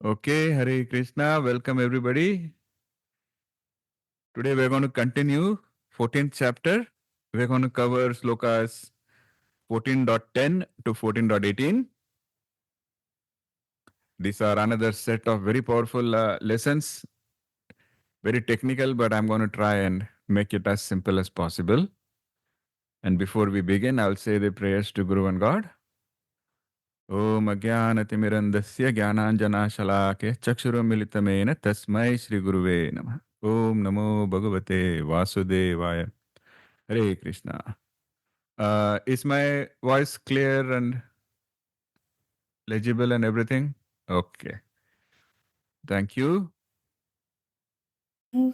Okay, Hare Krishna. Welcome everybody. Today we're going to continue 14th chapter. We're going to cover slokas 14.10 to 14.18. These are another set of very powerful lessons. Very technical, but I'm going to try and make it as simple as possible. And before we begin, I'll say the prayers to Guru and God. Om Agyanatimirandasya Gyananjana Shalake Chakshuramilitamena Tasmai Shri Guruve Namah. Om Namo Bhagavate Vasudevaya. Hare Krishna. Is my voice clear and legible and everything? Okay. Thank you.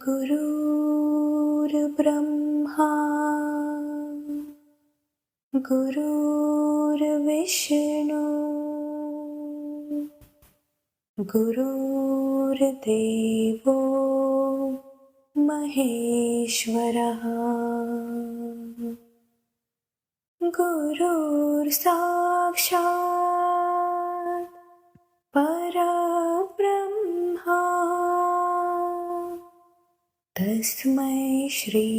गुरुर्ब्रह्मा गुरुर्विष्णु गुरुर्देवो महेश्वरः गुरुर्साक्षात् परब्रह्मा तस्मै श्री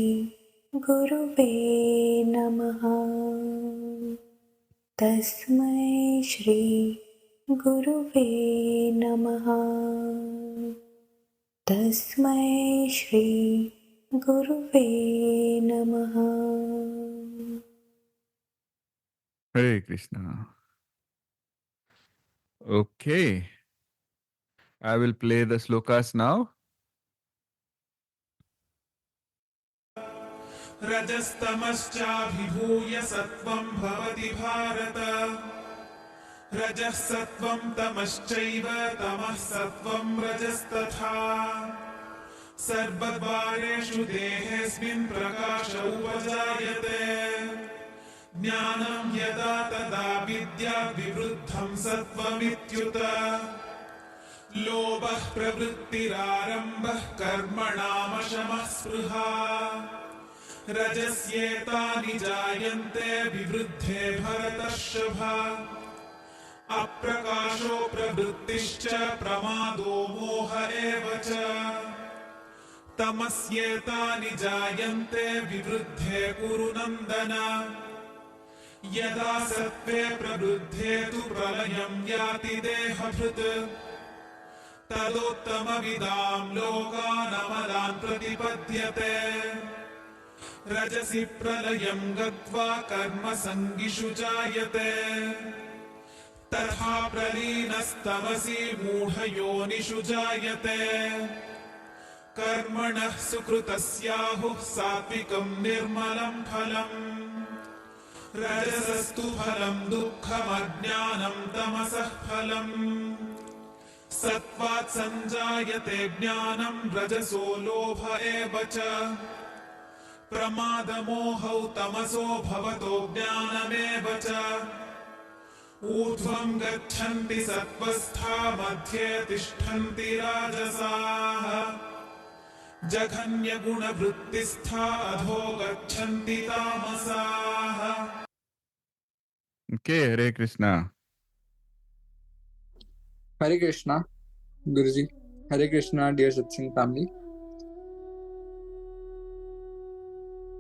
गुरुवे नमः तस्मै श्री गुरुवे नमः तस्मै श्री गुरुवे नमः. Hare Krishna. Okay. I will play the slokas now. रजस्तमश्चाभिभूय सत्त्वं भवति भारत रजः सत्त्वं तमश्चैव तमः सत्त्वं रजस्तथा सर्वद्वारेषु देहेऽस्मिन् प्रकाश उपजायते ज्ञानं यदा तदा विद्याद् विवृद्धं सत्त्वमित्युत लोभः प्रवृत्तिरारम्भः कर्मणामशमः स्पृहा रजस्येतानि जायन्ते विवृद्धे भरतर्षभ अप्रकाशो प्रवृत्तिश्च प्रमादो मोह एव च तमस्येतानि जायन्ते विवृद्धे कुरु नन्दन यदा सत्त्वे प्रवृद्धे तु प्रलयं याति देहभृत् तदोत्तमविदां लोकानमलान् प्रतिपद्यते रजसि प्रलयं गत्वा कर्मसङ्गिषु जायते तथा प्रलीनस्तमसि मूढयोनिषु जायते कर्मणः सुकृतस्याहुः सात्विकं निर्मलं फलम् रजसस्तु फलं दुःखमज्ञानं तमसः फलम् सत्त्वात् सञ्जायते ज्ञानं रजसो लोभ एव च प्रमादमोहौ तमसो भवतो ज्ञानमेव च ऊर्ध्वं गच्छन्ति सत्त्वस्था मध्ये तिष्ठन्ति राजसाः जघन्यगुणवृत्तिस्था अधो गच्छन्ति तामसाः. Okay, Hare Krishna. Hare Krishna, Guruji. Hare Krishna, dear Satsang family.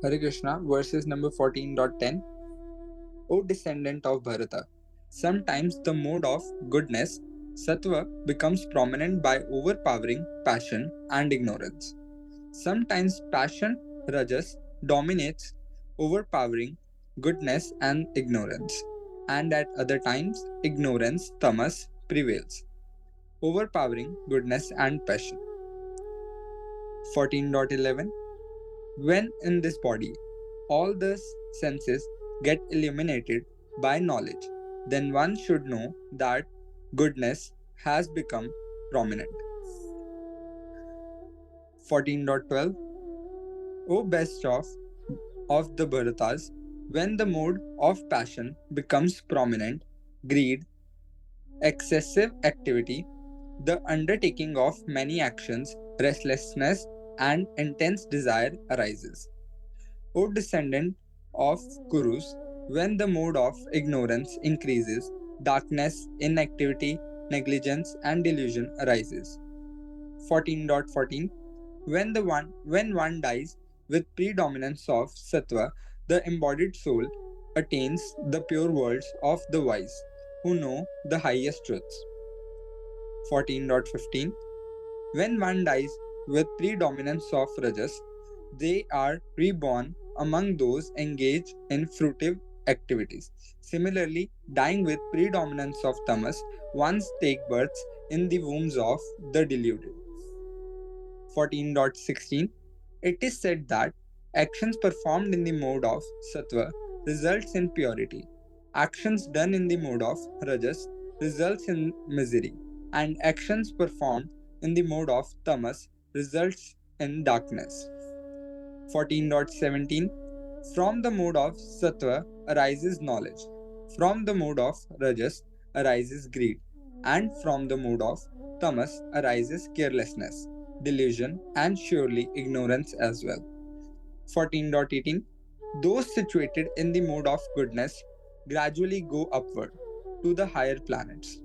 Hare Krishna, verses number 14.10. O descendant of Bharata, sometimes the mode of goodness, sattva, becomes prominent by overpowering passion and ignorance. Sometimes passion, rajas, dominates, overpowering goodness and ignorance. And at other times, ignorance, tamas, prevails, overpowering goodness and passion. 14.11. When in this body, all the senses get illuminated by knowledge, then one should know that goodness has become prominent. 14.12. O best of the Bharatas, when the mode of passion becomes prominent, greed, excessive activity, the undertaking of many actions, restlessness, and intense desire arises. O descendant of Kurus, when the mode of ignorance increases, darkness, inactivity, negligence, and delusion arises. 14.14 When one dies with predominance of sattva, the embodied soul attains the pure worlds of the wise, who know the highest truths. 14.15 When one dies with predominance of rajas, they are reborn among those engaged in fruitive activities. Similarly, dying with predominance of tamas, ones take birth in the wombs of the deluded. 14.16 It is said that actions performed in the mode of sattva results in purity. Actions done in the mode of rajas results in misery, and actions performed in the mode of tamas results in darkness. 14.17 From the mode of sattva arises knowledge, from the mode of rajas arises greed, and from the mode of tamas arises carelessness, delusion, and surely ignorance as well. 14.18 Those situated in the mode of goodness gradually go upward to the higher planets.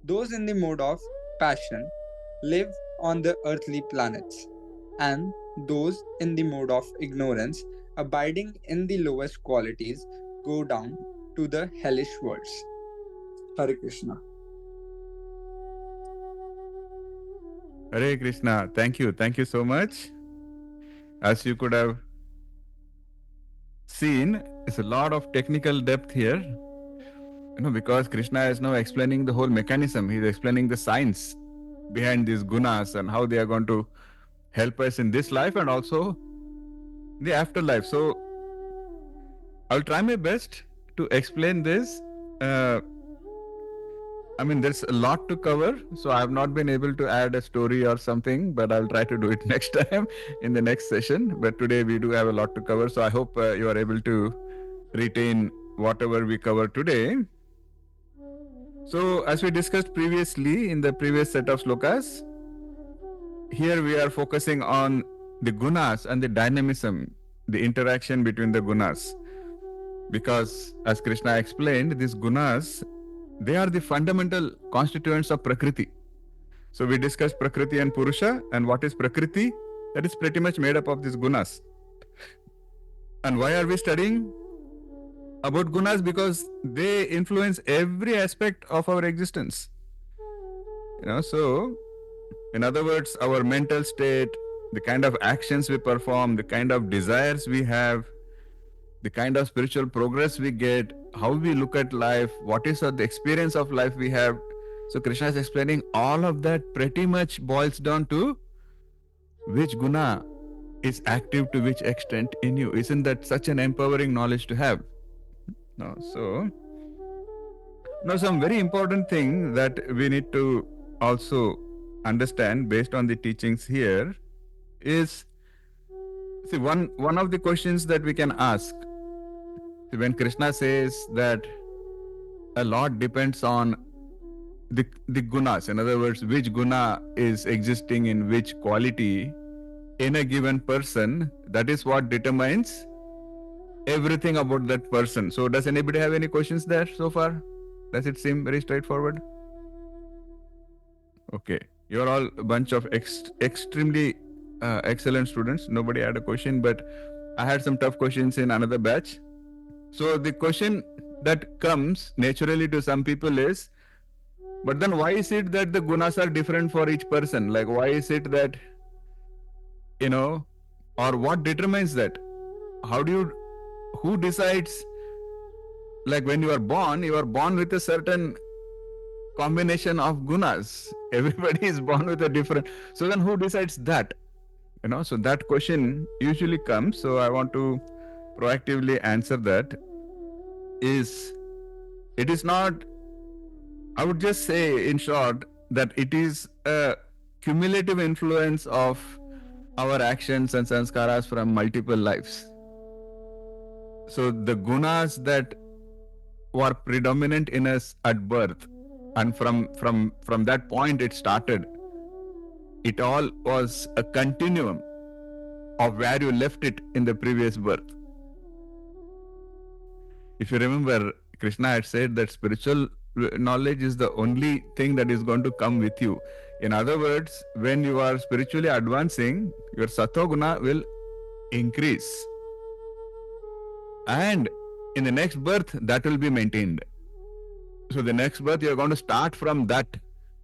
Those in the mode of passion live on the earthly planets, and those in the mode of ignorance, abiding in the lowest qualities, go down to the hellish worlds. Hare Krishna. Hare Krishna. Thank you. Thank you so much. As you could have seen, it's a lot of technical depth here. Because Krishna is now explaining the whole mechanism. He's explaining the science behind these gunas and how they are going to help us in this life and also the afterlife. So I'll try my best to explain this. There's a lot to cover, so I have not been able to add a story or something, but I'll try to do it next time in the next session. But today we do have a lot to cover, so I hope you are able to retain whatever we cover today. So, as we discussed previously in the previous set of slokas, here we are focusing on the gunas and the dynamism, the interaction between the gunas. Because, as Krishna explained, these gunas, they are the fundamental constituents of Prakriti. So we discussed Prakriti and Purusha, and what is Prakriti? That is pretty much made up of these gunas. And why are we studying about gunas? Because they influence every aspect of our existence. So in other words, our mental state, the kind of actions we perform, the kind of desires we have, the kind of spiritual progress we get, how we look at life, what is the experience of life we have. So Krishna is explaining all of that pretty much boils down to which guna is active to which extent in you. Isn't that such an empowering knowledge to have? So now some very important thing that we need to also understand based on the teachings here is, see, one of the questions that we can ask when Krishna says that a lot depends on the gunas, in other words, which guna is existing in which quality in a given person, that is what determines everything about that person. So does anybody have any questions there so far? Does it seem very straightforward? Okay, you're all a bunch of extremely excellent students. Nobody had a question, but I had some tough questions in another batch. So the question that comes naturally to some people is, but then why is it that the gunas are different for each person? Like, why is it that, or what determines that? Who decides, like when you are born with a certain combination of gunas. Everybody is born with a different, so then who decides that? So that question usually comes. So I want to proactively answer that. It is not, I would just say in short that it is a cumulative influence of our actions and sanskaras from multiple lives. So the gunas that were predominant in us at birth, and from that point it started, it all was a continuum of where you left it in the previous birth. If you remember, Krishna had said that spiritual knowledge is the only thing that is going to come with you. In other words, when you are spiritually advancing, your sattva guna will increase. And in the next birth, that will be maintained. So the next birth, you're going to start from that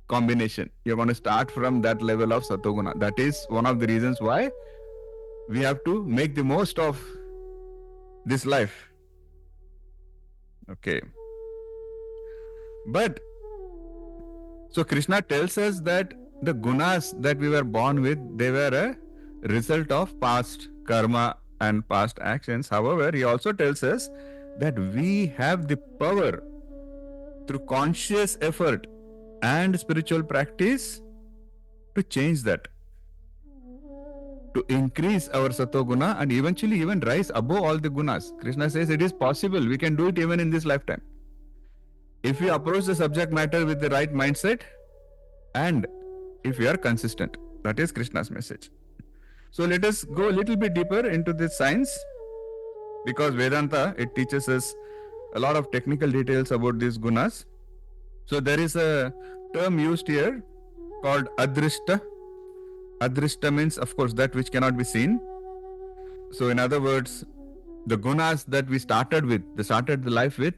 combination. You're going to start from that level of sattva guna. That is one of the reasons why we have to make the most of this life. Okay. But, so Krishna tells us that the gunas that we were born with, they were a result of past karma and past actions. However, he also tells us that we have the power through conscious effort and spiritual practice to change that, to increase our sattva guna and eventually even rise above all the gunas. Krishna says it is possible. We can do it even in this lifetime. If we approach the subject matter with the right mindset and if we are consistent. That is Krishna's message. So let us go a little bit deeper into this science, because Vedanta, it teaches us a lot of technical details about these gunas. So there is a term used here called adrishta. Adrishta means, of course, that which cannot be seen. So in other words, the gunas that we started the life with,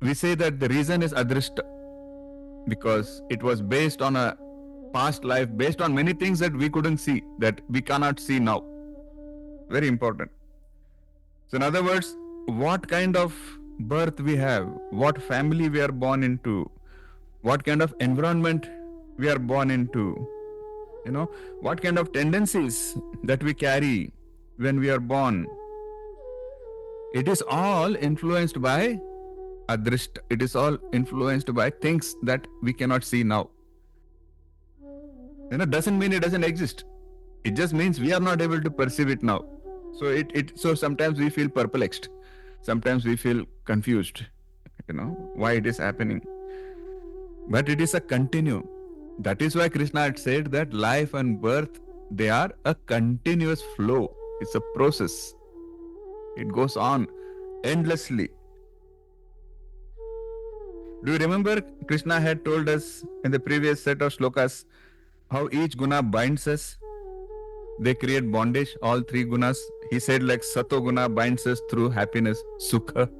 we say that the reason is adrishta, because it was based on a past life, based on many things that we couldn't see, that we cannot see now. Very important. So in other words, what kind of birth we have, what family we are born into, what kind of environment we are born into, what kind of tendencies that we carry when we are born, it is all influenced by adrishta. It is all influenced by things that we cannot see now. Doesn't mean it doesn't exist. It just means we are not able to perceive it now. So sometimes we feel perplexed. Sometimes we feel confused, why it is happening. But it is a continuum. That is why Krishna had said that life and birth, they are a continuous flow. It's a process. It goes on endlessly. Do you remember Krishna had told us in the previous set of shlokas how each guna binds us? They create bondage, all three gunas. He said like sattva guna binds us through happiness, sukha.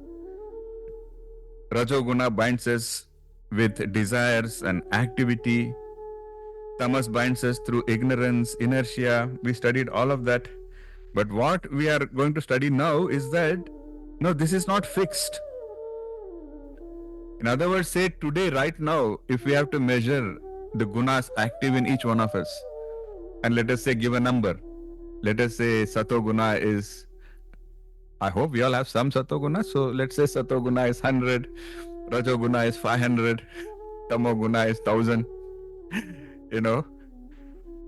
Rajo guna binds us with desires and activity. Tamas binds us through ignorance, inertia. We studied all of that. But what we are going to study now is that, no, this is not fixed. In other words, say today, right now, if we have to measure the gunas active in each one of us, and let us say give a number. Let us say sattva guna is, I hope we all have some sattva guna. So let's say sattva guna is 100, rajo guna is 500, tamo guna is 1000.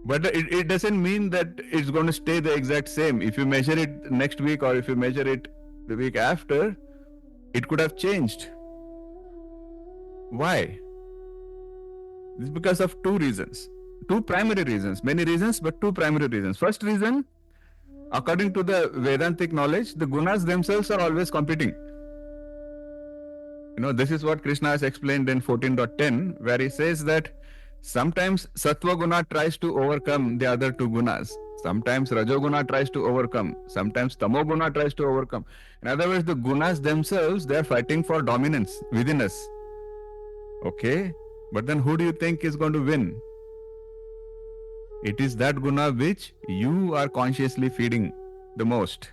But it doesn't mean that it's going to stay the exact same. If you measure it next week or if you measure it the week after, it could have changed. Why? This is because of two reasons. Two primary reasons. Many reasons, but two primary reasons. First reason, according to the Vedantic knowledge, the gunas themselves are always competing. This is what Krishna has explained in 14.10, where he says that sometimes sattva guna tries to overcome the other two gunas. Sometimes rajo guna tries to overcome. Sometimes tamo guna tries to overcome. In other words, the gunas themselves, they are fighting for dominance within us. Okay? But then who do you think is going to win? It is that guna which you are consciously feeding the most.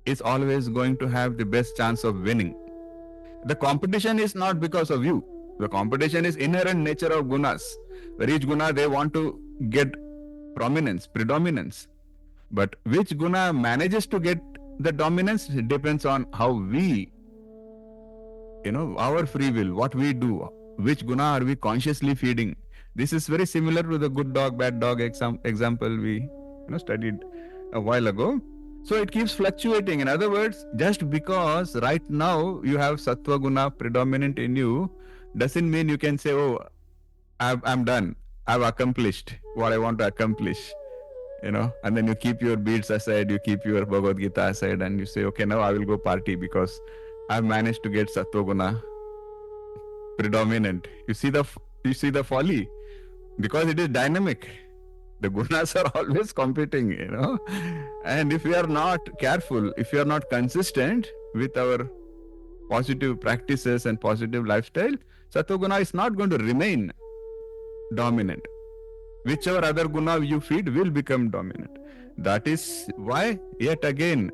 It's always going to have the best chance of winning. The competition is not because of you. The competition is inherent nature of gunas. Where each guna, they want to get prominence, predominance. But which guna manages to get the dominance, it depends on how we, our free will, what we do, which guna are we consciously feeding. This is very similar to the good dog, bad dog example we studied a while ago. So it keeps fluctuating. In other words, just because right now you have sattva guna predominant in you, doesn't mean you can say, oh, I'm done. I've accomplished what I want to accomplish. And then you keep your beads aside, you keep your Bhagavad Gita aside, and you say, okay, now I will go party because I've managed to get sattva guna predominant. You see the folly, because it is dynamic. The gunas are always competing, And if we are not careful, if we are not consistent with our positive practices and positive lifestyle, sattva is not going to remain dominant. Whichever other guna you feed will become dominant. That is why, yet again,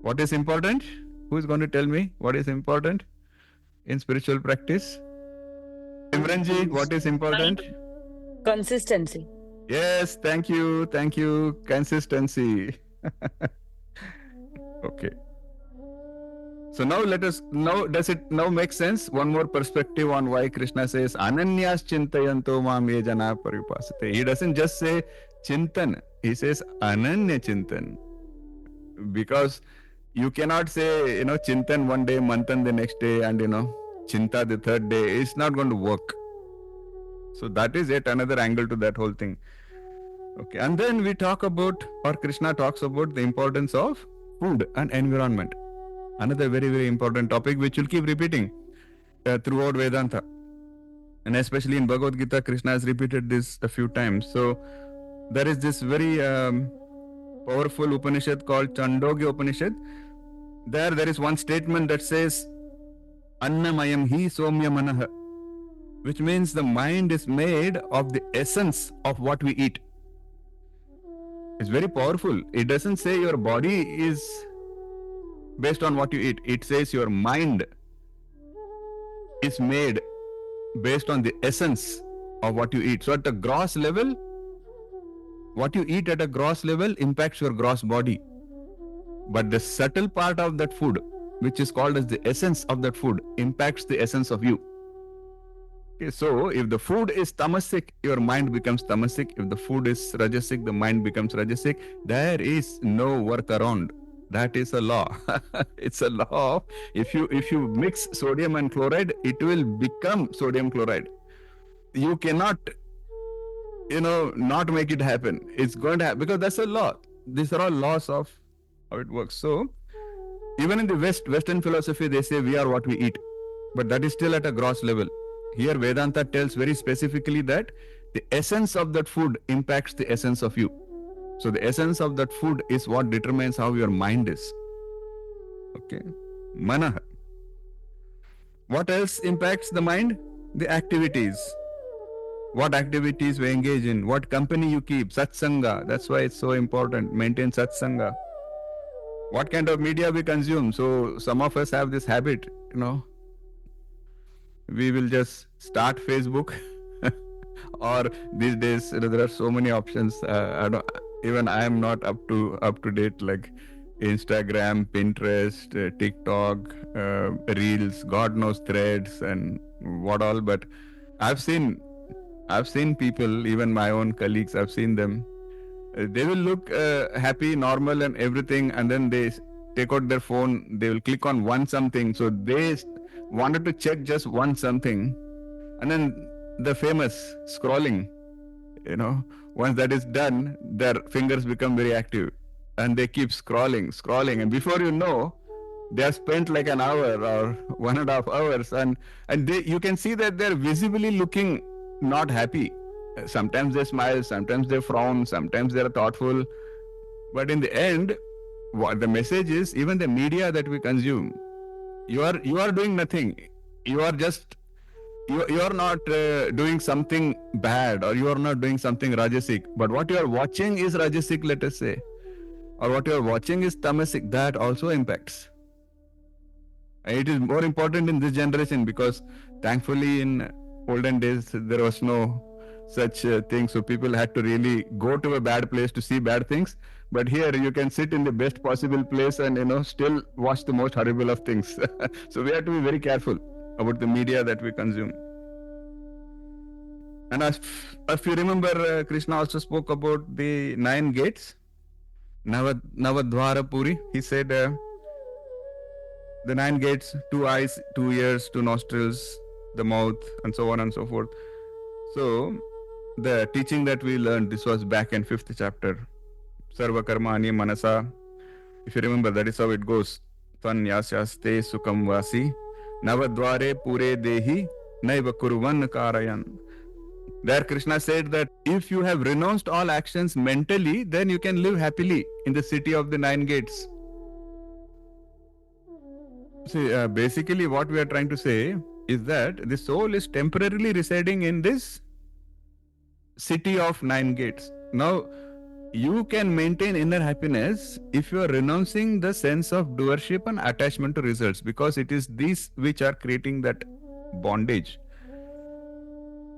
what is important? Who is going to tell me what is important in spiritual practice? Simranji, what is important? Consistency. Yes, thank you. Consistency. Okay. So does it now make sense? One more perspective on why Krishna says Ananyas chintayanto mam ye jana paripasate. He doesn't just say chintan, he says ananya chintan. Because you cannot say, chintan one day, manthan the next day, and chinta the third day. It's not going to work. So that is yet another angle to that whole thing. Okay, and then we talk about, or Krishna talks about, the importance of food and environment. Another very, very important topic which will keep repeating throughout Vedanta. And especially in Bhagavad Gita, Krishna has repeated this a few times. So there is this very powerful Upanishad called Chandogya Upanishad. There is one statement that says, Annamayam hi somya manaha, which means the mind is made of the essence of what we eat. It's very powerful. It doesn't say your body is based on what you eat. It says your mind is made based on the essence of what you eat. So at a gross level, what you eat at a gross level impacts your gross body. But the subtle part of that food, which is called as the essence of that food, impacts the essence of you. Okay, so if the food is tamasic, your mind becomes tamasic. If the food is rajasic, the mind becomes rajasic. There is no workaround. That is a law. It's a law. If you mix sodium and chloride, it will become sodium chloride. You cannot, not make it happen. It's going to happen because that's a law. These are all laws of how it works. So even in the Western philosophy, they say we are what we eat, but that is still at a gross level. Here Vedanta tells very specifically that the essence of that food impacts the essence of you. So the essence of that food is what determines how your mind is. Okay. Manaha. What else impacts the mind? The activities. What activities we engage in, what company you keep, satsanga. That's why it's so important. Maintain satsanga. What kind of media we consume. So some of us have this habit, we will just start Facebook or these days there are so many options. I am not up to date, like Instagram, Pinterest, TikTok, Reels, God knows, Threads and what all. But I've seen people, even my own colleagues, I've seen them. They will look happy, normal and everything, and then they take out their phone, they will click on one something. So they wanted to check just one something, and then the famous scrolling, once that is done, their fingers become very active and they keep scrolling, and before you know, they have spent like an hour or 1.5 hours, and you can see that they're visibly looking not happy. Sometimes they smile, sometimes they frown, sometimes they're thoughtful, but in the end, what the message is, even the media that we consume, you are doing nothing. You are just you are not doing something bad, or you are not doing something rajasic, but what you are watching is rajasic, let us say, or what you are watching is tamasic. That also impacts. And it is more important in this generation because thankfully in olden days there was no such thing, so people had to really go to a bad place to see bad things. But here you can sit in the best possible place and still watch the most horrible of things. So we have to be very careful about the media that we consume. And if you remember, Krishna also spoke about the 9 gates, Navadvara Puri. He said the 9 gates: 2 eyes, 2 ears, 2 nostrils, the mouth, and so on and so forth. So the teaching that we learned, this was back in 5th chapter, Sarva Karmani Manasa. If you remember, that is how it goes. Tanyasyaste Sukam Vasi Navadvare Pure Dehi naiva kuruvan karayan. There Krishna said that if you have renounced all actions mentally, then you can live happily in the city of the nine gates. See, basically what we are trying to say is that the soul is temporarily residing in this city of nine gates. Now, you can maintain inner happiness if you are renouncing the sense of doership and attachment to results, because it is these which are creating that bondage.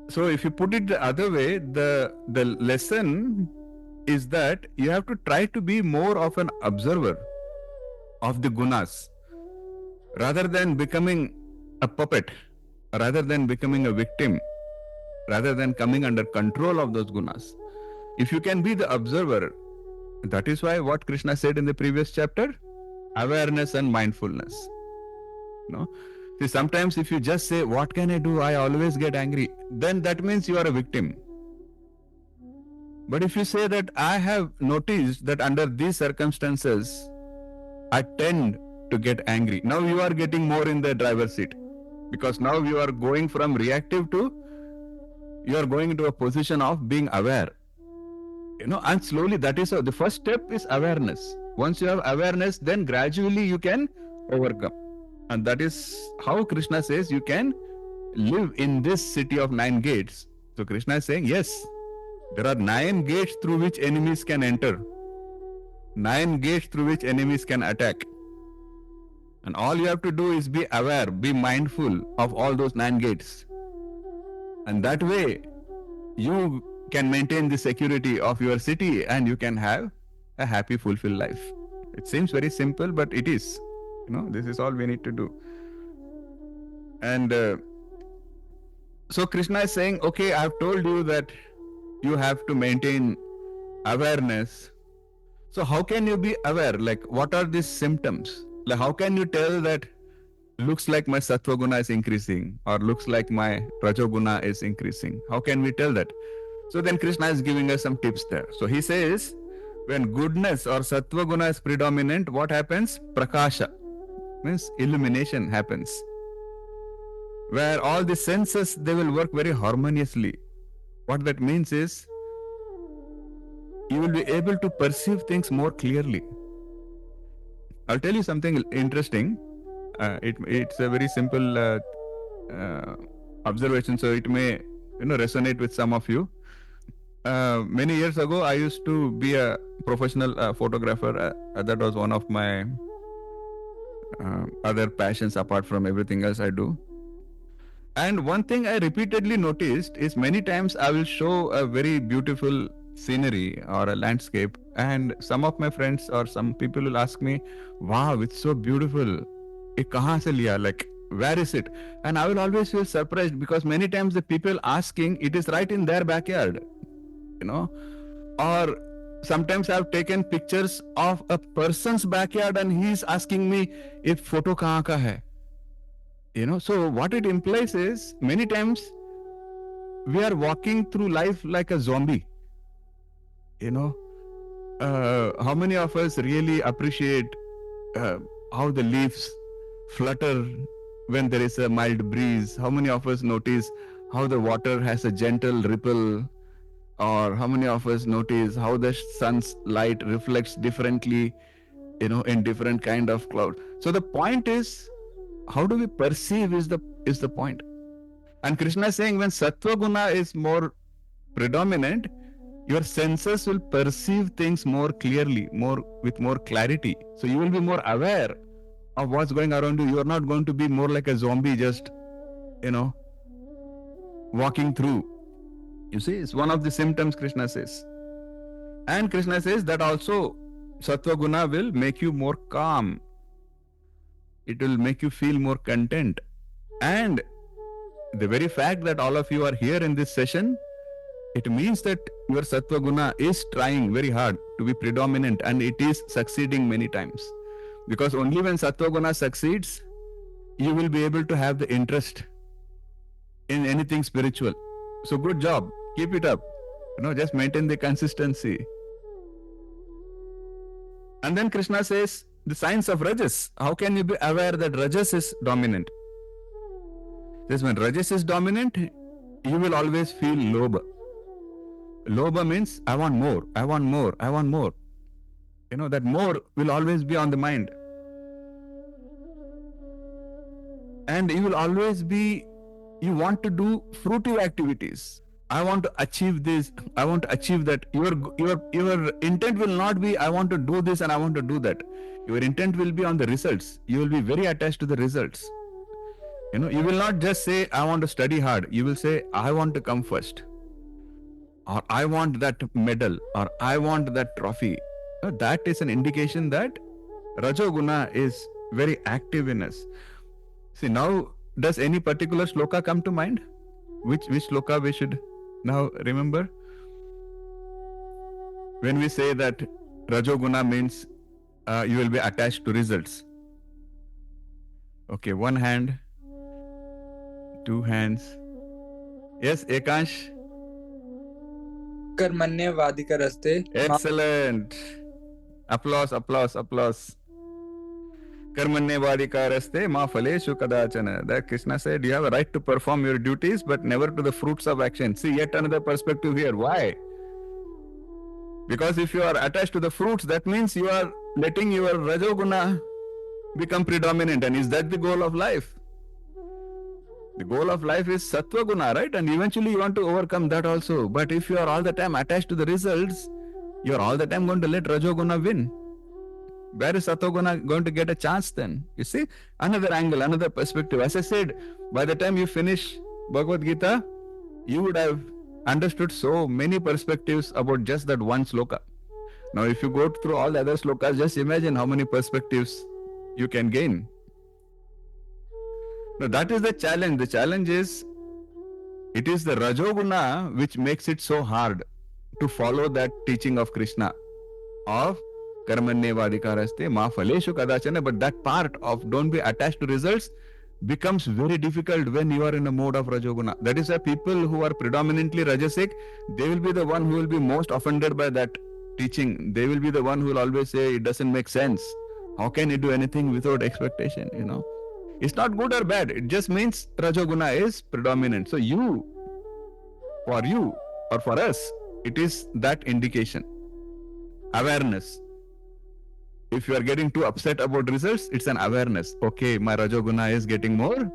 So if you put it the other way, the lesson is that you have to try to be more of an observer of the gunas rather than becoming a puppet, rather than becoming a victim, rather than coming under control of those gunas. If you can be the observer, that is why what Krishna said in the previous chapter, awareness and mindfulness. No? See, sometimes if you just say, what can I do? I always get angry. Then that means you are a victim. But if you say that I have noticed that under these circumstances, I tend to get angry. Now you are getting more in the driver's seat. Because now you are going from reactive to, you are going into a position of being aware. And slowly that is how, the first step is awareness. Once you have awareness, then gradually you can overcome. And that is how Krishna says you can live in this city of nine gates. So Krishna is saying, yes, there are 9 gates through which enemies can enter. 9 gates through which enemies can attack. And all you have to do is be aware, be mindful of all those 9 gates. And that way, you can maintain the security of your city and you can have a happy, fulfilled life. It seems very simple, but it is. This is all we need to do. And so Krishna is saying, okay, I have told you that you have to maintain awareness. So how can you be aware? Like, what are these symptoms? Like, how can you tell that looks like my sattva guna is increasing or looks like my rajo guna is increasing? How can we tell that? So then Krishna is giving us some tips there. So he says, when goodness or sattva guna is predominant, what happens? Prakasha, means illumination happens. Where all the senses, they will work very harmoniously. What that means is, you will be able to perceive things more clearly. I'll tell you something interesting. It's a very simple observation, so it may resonate with some of you. Many years ago, I used to be a professional photographer. That was one of my other passions apart from everything else I do. And one thing I repeatedly noticed is many times I will show a very beautiful scenery or a landscape, and some of my friends or some people will ask me, wow, it's so beautiful. Ye kahan se liya? Like, where is it? And I will always feel surprised because many times the people asking, it is right in their backyard. Or sometimes I have taken pictures of a person's backyard and he is asking me, if photo kahan ka hai? So what it implies is, many times we are walking through life like a zombie. How many of us really appreciate how the leaves flutter when there is a mild breeze? How many of us notice how the water has a gentle ripple? Or how many of us notice how the sun's light reflects differently, in different kind of cloud? So the point is, how do we perceive is the point. And Krishna is saying, when sattva guna is more predominant, your senses will perceive things more clearly, with more clarity. So you will be more aware of what's going around you. You are not going to be more like a zombie, just walking through. You see, it's one of the symptoms Krishna says. And Krishna says that also sattva guna will make you more calm. It will make you feel more content. And the very fact that all of you are here in this session, it means that your sattva guna is trying very hard to be predominant, and it is succeeding many times. Because only when sattva guna succeeds, you will be able to have the interest in anything spiritual. So good job. Keep it up. Just maintain the consistency. And then Krishna says, the signs of rajas. How can you be aware that rajas is dominant? This when Rajas is dominant, you will always feel lobha. Lobha means I want more, I want more, I want more. That more will always be on the mind. And you will always be, you want to do fruitive activities. I want to achieve this, I want to achieve that. Your intent will not be, I want to do this and I want to do that. Your intent will be on the results. You will be very attached to the results. You will not just say, I want to study hard. You will say, I want to come first. Or I want that medal. Or I want that trophy. That is an indication that Rajoguna is very active in us. See, now, does any particular sloka come to mind? Which sloka we should now remember? When we say that Rajoguna means you will be attached to results. Okay, one hand, two hands. Yes, Ekansh? कर्मण्यवाधिका रस्ते. Excellent. Applause, applause, applause. Karmanyavadikaraste ma phaleshu kadachana. That Krishna said, you have a right to perform your duties, but never to the fruits of action. See, yet another perspective here. Why? Because if you are attached to the fruits, that means you are letting your Rajoguna become predominant. And is that the goal of life? The goal of life is sattva guna, right? And eventually you want to overcome that also. But if you are all the time attached to the results, you are all the time going to let Rajoguna win. Where is Sattva going to get a chance then? You see, another angle, another perspective. As I said, by the time you finish Bhagavad Gita, you would have understood so many perspectives about just that one sloka. Now, if you go through all the other slokas, just imagine how many perspectives you can gain. Now, that is the challenge. The challenge is, it is the Rajoguna which makes it so hard to follow that teaching of Krishna, of Karmanyevadikaraste ma phaleshu kadachana. But that part of don't be attached to results becomes very difficult when you are in a mode of Rajoguna. That is why people who are predominantly Rajasic, they will be the one who will be most offended by that teaching. They will be the one who will always say, it doesn't make sense. How can you do anything without expectation, It's not good or bad. It just means Rajoguna is predominant. So you or for us, it is that indication. Awareness. If you are getting too upset about results, it's an awareness. Okay, my Rajoguna is getting more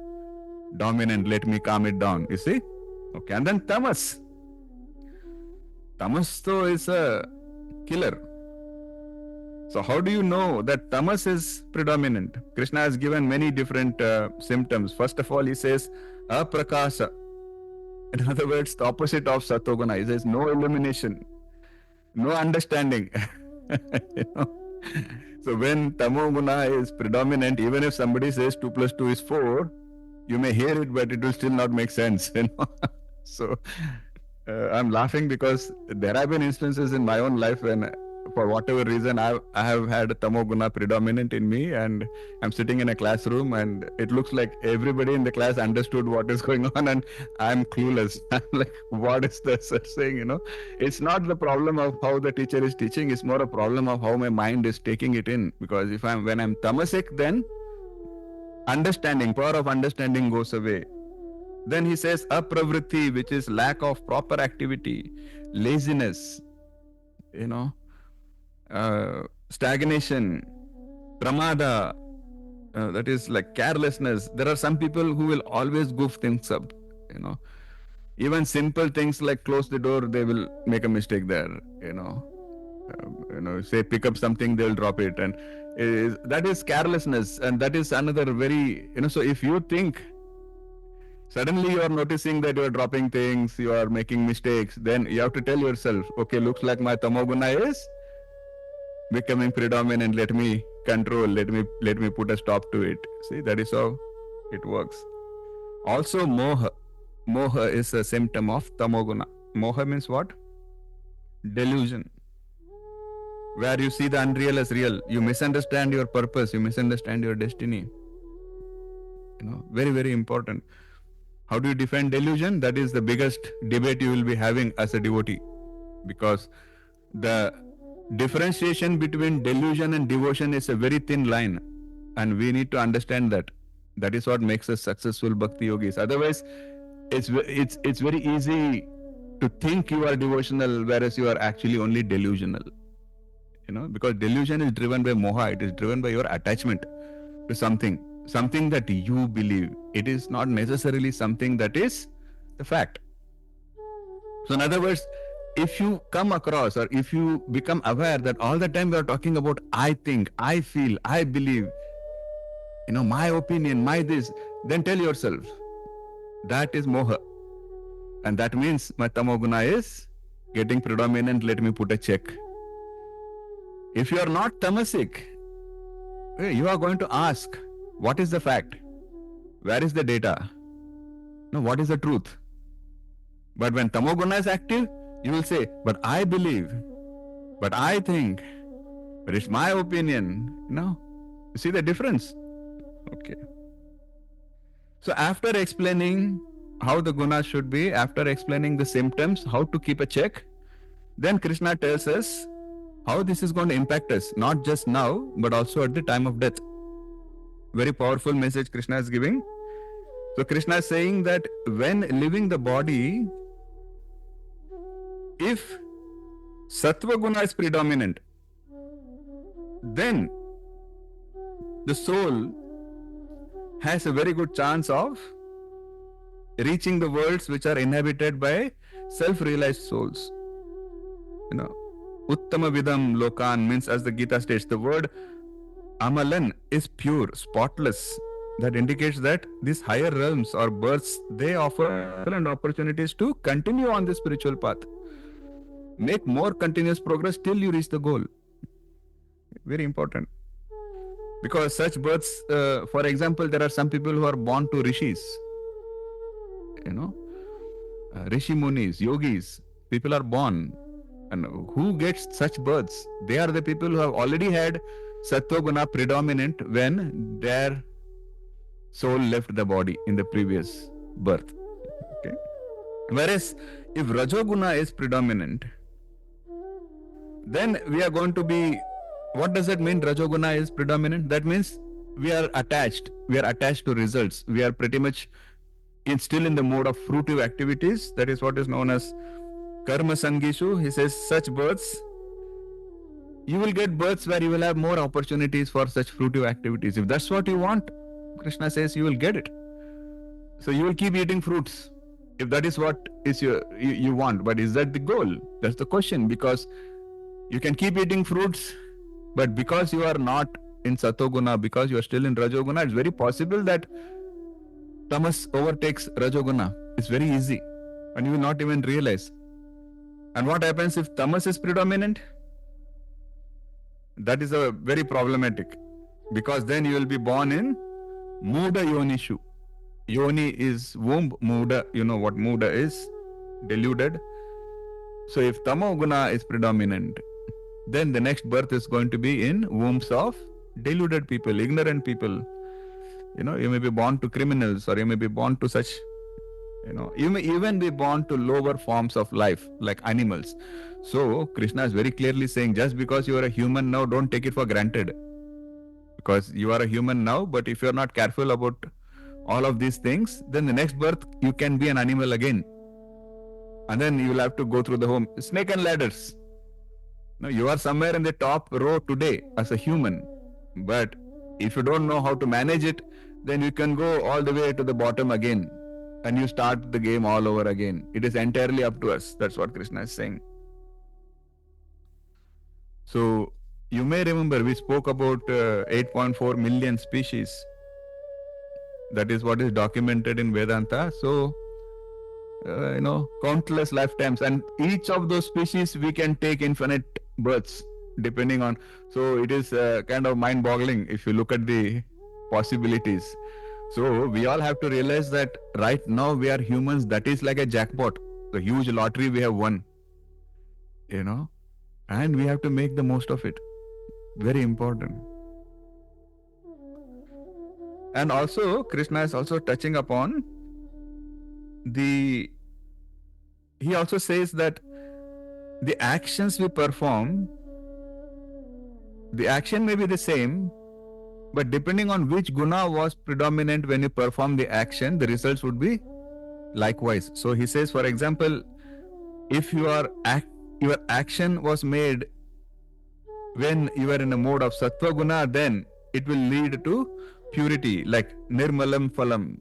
dominant. Let me calm it down. You see? Okay, and then tamas. Tamas though is a killer. So how do you know that tamas is predominant? Krishna has given many different symptoms. First of all, he says aprakasa. In other words, the opposite of sattoguna. He says no illumination, no understanding. So when tamoguna is predominant, even if somebody says 2 plus 2 is 4, you may hear it, but it will still not make sense. So I'm laughing because there have been instances in my own life when, for whatever reason, I have had tamoguna predominant in me, and I'm sitting in a classroom and it looks like everybody in the class understood what is going on and I'm clueless. I'm like, what is the sir saying, It's not the problem of how the teacher is teaching, it's more a problem of how my mind is taking it in. Because when I'm tamasic, then power of understanding goes away. Then he says apravritti, which is lack of proper activity, laziness, stagnation, pramada, that is like carelessness. There are some people who will always goof things up, Even simple things like close the door, they will make a mistake there, say pick up something, they'll drop it. And that is carelessness. And that is another very, so if you think suddenly you are noticing that you are dropping things, you are making mistakes, then you have to tell yourself, okay, looks like my tamoguna is becoming predominant. Let me control, let me put a stop to it. See, that is how it works. Also moha. Moha is a symptom of tamoguna. Moha means what? Delusion. Where you see the unreal as real. You misunderstand your purpose, you misunderstand your destiny. Very, very important. How do you define delusion? That is the biggest debate you will be having as a devotee. Because the differentiation between delusion and devotion is a very thin line, and we need to understand that. That is what makes us successful bhakti yogis. Otherwise, it's very easy to think you are devotional, whereas you are actually only delusional. Because delusion is driven by moha. It is driven by your attachment to something that you believe. It is not necessarily something that is the fact. So in other words, if you come across or if you become aware that all the time we are talking about I think, I feel, I believe, my opinion, my this, then tell yourself that is moha. And that means my tamoguna is getting predominant. Let me put a check. If you are not tamasic, you are going to ask, what is the fact? Where is the data? No, what is the truth? But when tamoguna is active, you will say, but I believe, but I think, but it's my opinion. You see the difference? Okay. So after explaining how the gunas should be, after explaining the symptoms, how to keep a check, then Krishna tells us how this is going to impact us, not just now, but also at the time of death. Very powerful message Krishna is giving. So Krishna is saying that when leaving the body, if sattva guna is predominant, then the soul has a very good chance of reaching the worlds which are inhabited by self-realized souls. Uttama vidam lokan means, as the Gita states, the word amalan is pure, spotless. That indicates that these higher realms or births, they offer excellent opportunities to continue on the spiritual path. Make more continuous progress till you reach the goal. Very important. Because such births, for example, there are some people who are born to rishis. Rishi munis, yogis, people are born. And who gets such births? They are the people who have already had sattva guna predominant when their soul left the body in the previous birth. Okay. Whereas if rajoguna is predominant, then we are going to be, what does it mean rajoguna is predominant? That means we are attached to results. We are pretty much still in the mode of fruitive activities. That is what is known as karma sangishu. He says such births, you will get births where you will have more opportunities for such fruitive activities. If that's what you want, Krishna says you will get it. So you will keep eating fruits if that is what is you want. But is that the goal? That's the question. Because you can keep eating fruits, but because you are not in satoguna, because you are still in rajoguna, it's very possible that tamas overtakes rajoguna. It's very easy and you will not even realize. And what happens if tamas is predominant? That is a very problematic, because then you will be born in muda yonishu. Yoni is womb, muda, you know what muda is, deluded. So if tamoguna is predominant, then the next birth is going to be in wombs of deluded people, ignorant people. You may be born to criminals, or you may be born to such, you may even be born to lower forms of life, like animals. So Krishna is very clearly saying, just because you are a human now, don't take it for granted. Because you are a human now, but if you are not careful about all of these things, then the next birth you can be an animal again. And then you will have to go through the home. Snake and ladders. No, you are somewhere in the top row today as a human. But if you don't know how to manage it, then you can go all the way to the bottom again. And you start the game all over again. It is entirely up to us. That's what Krishna is saying. So, you may remember we spoke about 8.4 million species. That is what is documented in Vedanta. So, countless lifetimes. And each of those species we can take infinite births depending on. So, it is kind of mind-boggling if you look at the possibilities. So, we all have to realize that right now we are humans. That is like a jackpot. The huge lottery we have won. And we have to make the most of it. Very important. And also, Krishna is also touching upon he also says that the actions we perform, the action may be the same, But depending on which guna was predominant when you perform the action, the results would be likewise. So he says, for example, if your action was made when you are in a mode of sattva guna, then it will lead to purity, like nirmalam phalam.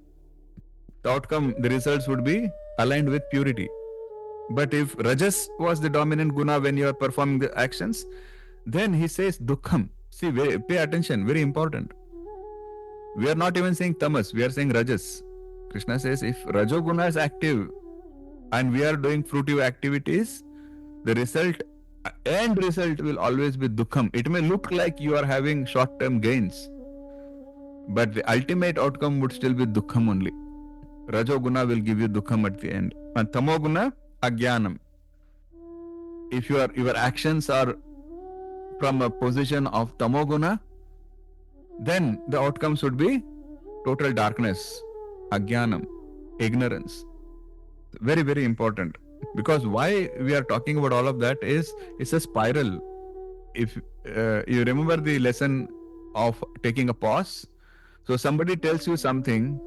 The outcome, the results would be aligned with purity. But if rajas was the dominant guna when you are performing the actions, then he says dukham. See, pay attention, very important. We are not even saying tamas, we are saying rajas. Krishna says if rajoguna is active and we are doing fruitive activities, the end result will always be dukham. It may look like you are having short-term gains, but the ultimate outcome would still be dukham only. Rajoguna will give you dukham at the end. And tamoguna, agyanam. If your actions are from a position of tamoguna, then the outcomes would be total darkness, agyanam, ignorance. Very, very important. Because why we are talking about all of that is it's a spiral. If you remember the lesson of taking a pause, so somebody tells you something,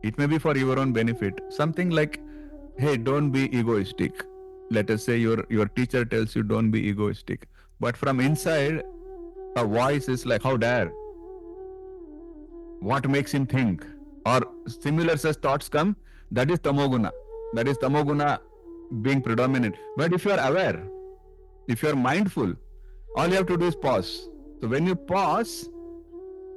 it may be for your own benefit. Something like, hey, don't be egoistic. Let us say your teacher tells you don't be egoistic. But from inside, a voice is like, how dare? What makes him think? Or similar such thoughts come, that is tamoguna. That is tamoguna being predominant. But if you are aware, if you are mindful, all you have to do is pause. So when you pause,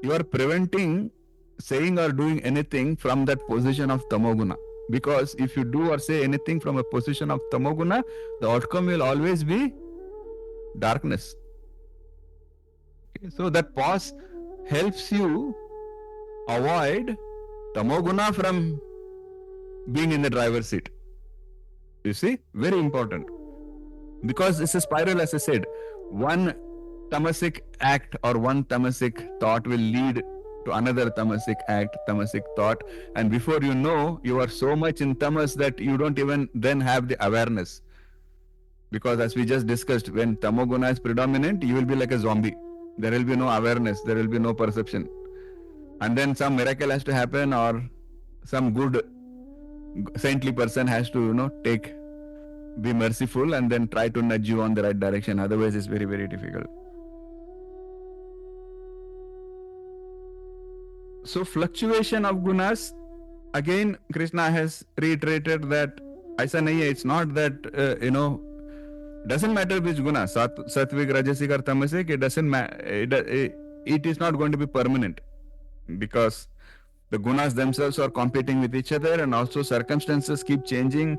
you are preventing saying or doing anything from that position of tamoguna. Because if you do or say anything from a position of tamoguna, the outcome will always be darkness. Okay, so that pause helps you avoid tamoguna from being in the driver's seat. You see, very important. Because it's a spiral, as I said. One tamasic act or one tamasic thought will lead to another tamasic act, tamasic thought. And before you know, you are so much in tamas that you don't even then have the awareness. Because as we just discussed, when tamoguna is predominant, you will be like a zombie. There will be no awareness, there will be no perception. And then some miracle has to happen, or some good saintly person has to, be merciful and then try to nudge you on the right direction. Otherwise, it's very, very difficult. So, fluctuation of gunas, again, Krishna has reiterated that aisa nahi hai. It's not that, doesn't matter which guna, sattvic, rajasic or tamasic, it doesn't matter. It is not going to be permanent, because the gunas themselves are competing with each other, and also circumstances keep changing.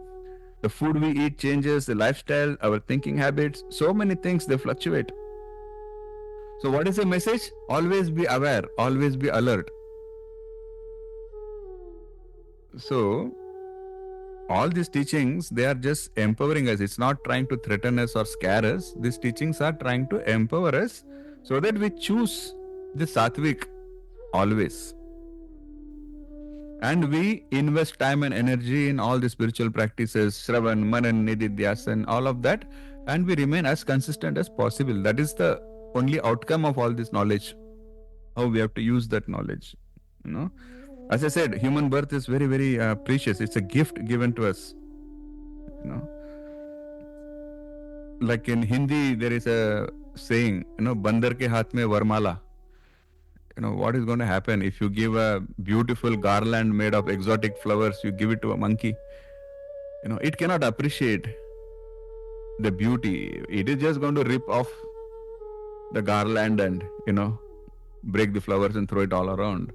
The food we eat changes, the lifestyle, our thinking habits, so many things, they fluctuate. So what is the message? Always be aware, always be alert. So all these teachings, they are just empowering us. It's not trying to threaten us or scare us. These teachings are trying to empower us so that we choose the sattvic always. And we invest time and energy in all the spiritual practices, Shravan, Manan, Nididhyasan, all of that, and we remain as consistent as possible. That is the only outcome of all this knowledge. How we have to use that knowledge. As I said, human birth is very, very precious. It's a gift given to us. Like in Hindi, there is a saying, Bandar ke haath mein varmala. What is going to happen if you give a beautiful garland made of exotic flowers, you give it to a monkey? It cannot appreciate the beauty. It is just going to rip off the garland and, break the flowers and throw it all around.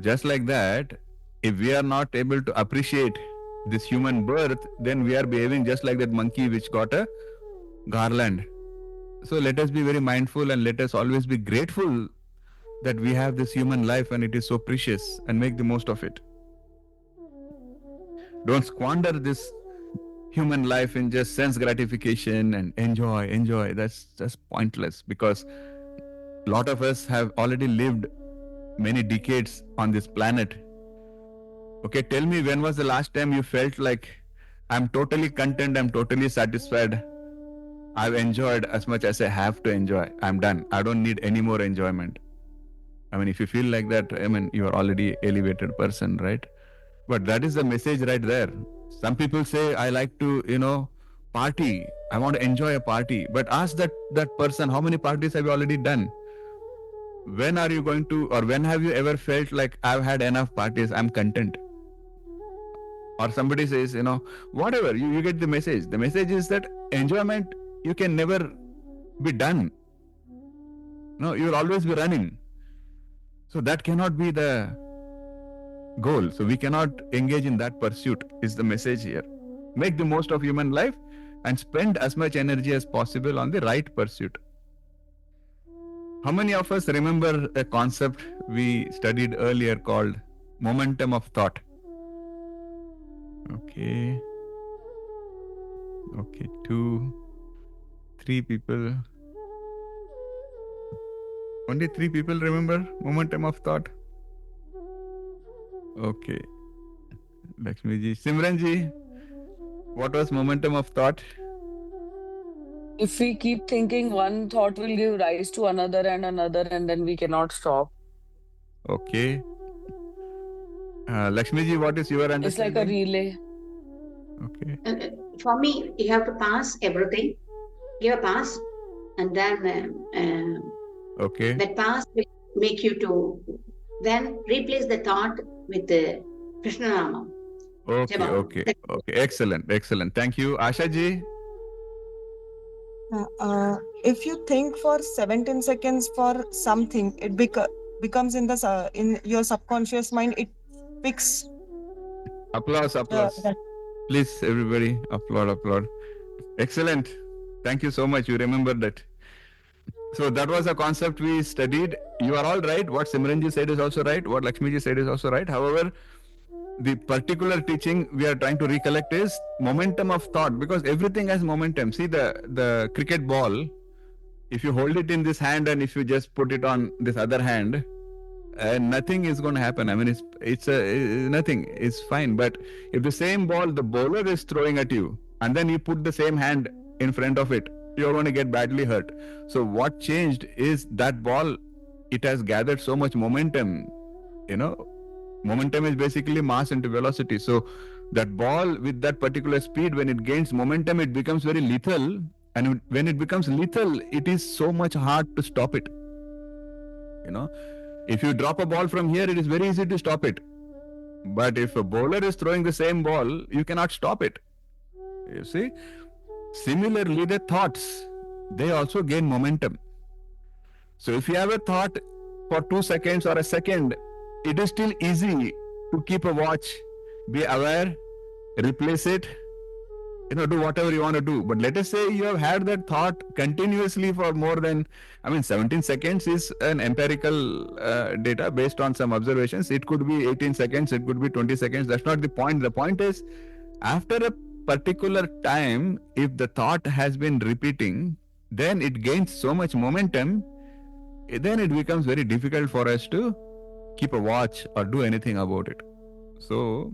Just like that, if we are not able to appreciate this human birth, then we are behaving just like that monkey which got a garland. So let us be very mindful, and let us always be grateful that we have this human life and it is so precious, and make the most of it. Don't squander this human life in just sense gratification and enjoy. That's just pointless, because a lot of us have already lived many decades on this planet. Okay, tell me, when was the last time you felt like, I'm totally content, I'm totally satisfied, I've enjoyed as much as I have to enjoy, I'm done, I don't need any more enjoyment? I mean, if you feel like that, I mean, you are already elevated person, right? But that is the message right there. Some people say, I like to, party. I want to enjoy a party. But ask that person, how many parties have you already done? When are you going to, or when have you ever felt like I've had enough parties, I'm content? Or somebody says, whatever, you get the message. The message is that enjoyment, you can never be done. No, you will always be running. So that cannot be the goal. So we cannot engage in that pursuit, is the message here. Make the most of human life and spend as much energy as possible on the right pursuit. How many of us remember a concept we studied earlier called momentum of thought? Okay. Okay, 2, 3 people. Only 3 people remember momentum of thought? Okay. Lakshmi ji. Simran ji, what was momentum of thought? If we keep thinking, one thought will give rise to another, and then we cannot stop. Okay. Lakshmi ji, what is your It's like understanding? a relay. Okay. For me, you have to pass everything, give a pass, and then Okay. that pass will make you to then replace the thought with the Krishna Nama. Okay, Japa. okay, okay. Excellent, excellent. Thank you. Asha ji? If you think for 17 seconds for something, it becomes in your subconscious mind. It picks. Applause, applause. Please, everybody, applaud. Excellent. Thank you so much. You remembered that. So that was a concept we studied. You are all right. What Simranji said is also right. What Lakshmiji said is also right. However, the particular teaching we are trying to recollect is momentum of thought, because everything has momentum. See the cricket ball, if you hold it in this hand and if you just put it on this other hand, nothing is going to happen. I mean, it's nothing. It's fine. But if the same ball the bowler is throwing at you, and then you put the same hand in front of it, you're going to get badly hurt. So what changed is that ball, it has gathered so much momentum. Momentum is basically mass into velocity. So that ball with that particular speed, when it gains momentum, it becomes very lethal. And when it becomes lethal, it is so much hard to stop it. If you drop a ball from here, it is very easy to stop it. But if a bowler is throwing the same ball, you cannot stop it. You see? Similarly, the thoughts, they also gain momentum. So if you have a thought for 2 seconds or a second, it is still easy to keep a watch, be aware, replace it, do whatever you want to do. But let us say you have had that thought continuously for more than, 17 seconds is an empirical data based on some observations. It could be 18 seconds, it could be 20 seconds. That's not the point. The point is, after a particular time, if the thought has been repeating, then it gains so much momentum, then it becomes very difficult for us to keep a watch or do anything about it. So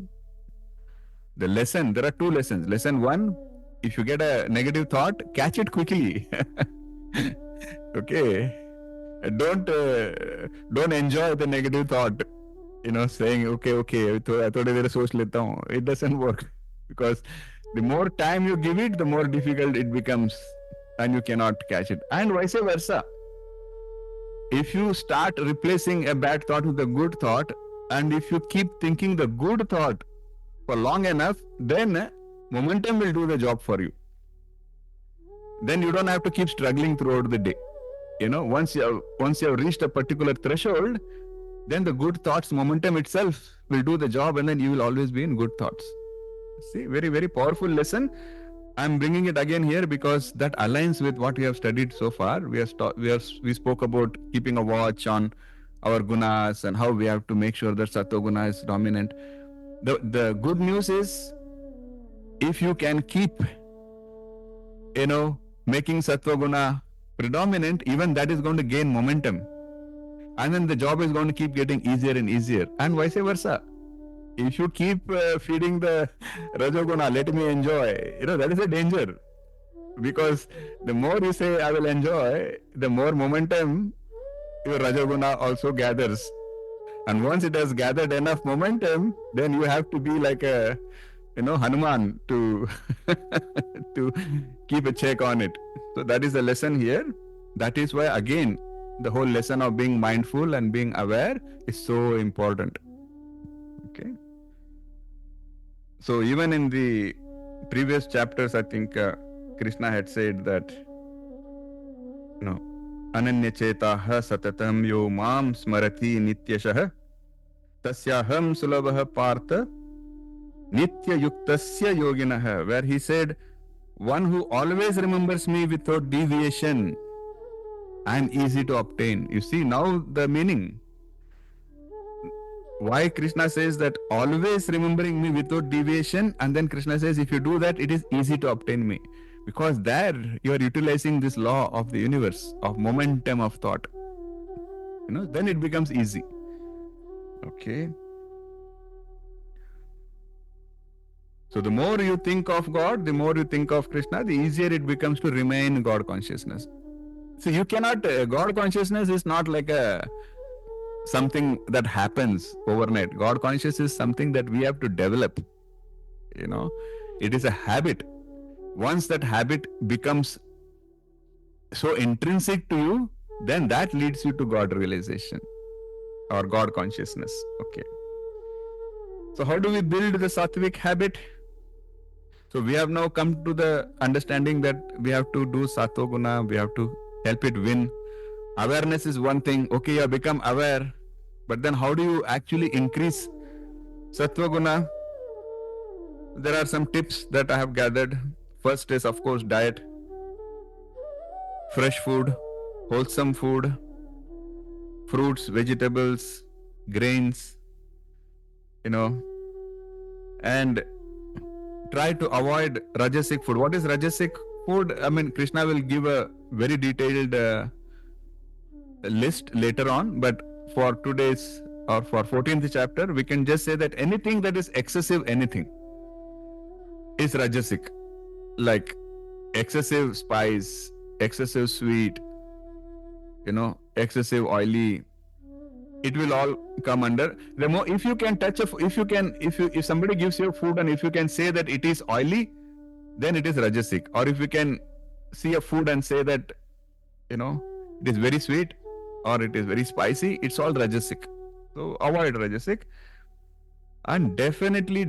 the lesson, there are 2 lessons. Lesson 1, if you get a negative thought, catch it quickly. Okay. Don't enjoy the negative thought, saying, okay, I thought it doesn't work. Because the more time you give it, the more difficult it becomes and you cannot catch it. And vice versa. If you start replacing a bad thought with a good thought, and if you keep thinking the good thought for long enough, then momentum will do the job for you. Then you don't have to keep struggling throughout the day. Once you have reached a particular threshold, then the good thoughts momentum itself will do the job, and then you will always be in good thoughts. See, very, very powerful lesson. I'm bringing it again here because that aligns with what we have studied so far. We spoke about keeping a watch on our gunas and how we have to make sure that sattva guna is dominant. The good news is, if you can keep, making sattva guna predominant, even that is going to gain momentum. And then the job is going to keep getting easier and easier, and vice versa. If you keep feeding the rajoguna, let me enjoy, that is a danger. Because the more you say, I will enjoy, the more momentum your Rajaguna also gathers. And once it has gathered enough momentum, then you have to be like a, Hanuman to to keep a check on it. So that is the lesson here. That is why again the whole lesson of being mindful and being aware is so important. Okay. So even in the previous chapters, I think Krishna had said that, Ananya chetaha satatam yo mam smarati nityashah tasyaham sulabha partha nitya yuktasya yoginah, where he said, one who always remembers me without deviation, I am easy to obtain. You see now the meaning. Why Krishna says that always remembering me without deviation, and then Krishna says if you do that, it is easy to obtain me. Because there you are utilizing this law of the universe, of momentum of thought. Then it becomes easy. Okay. So the more you think of God, the more you think of Krishna, the easier it becomes to remain God consciousness. So you cannot, God consciousness is not like something that happens overnight. God consciousness is something that we have to develop. It is a habit. Once that habit becomes so intrinsic to you, then that leads you to God realization or God consciousness. Okay. So how do we build the sattvic habit? So we have now come to the understanding that we have to do sattva guna, we have to help it win. Awareness is one thing. Okay, you have become aware. But then how do you actually increase sattva guna? There are some tips that I have gathered. First is, of course, diet. Fresh food, wholesome food, fruits, vegetables, grains, and try to avoid rajasic food. What is rajasic food? I mean, Krishna will give a very detailed list later on, but for today's or for 14th chapter, we can just say that anything that is excessive, anything is rajasic, like excessive spice, excessive sweet, excessive oily. It will all come under the more. If you can touch if somebody gives you food and if you can say that it is oily, then it is rajasic. Or if you can see a food and say that it is very sweet or it is very spicy, it's all rajasic. So avoid rajasic, and definitely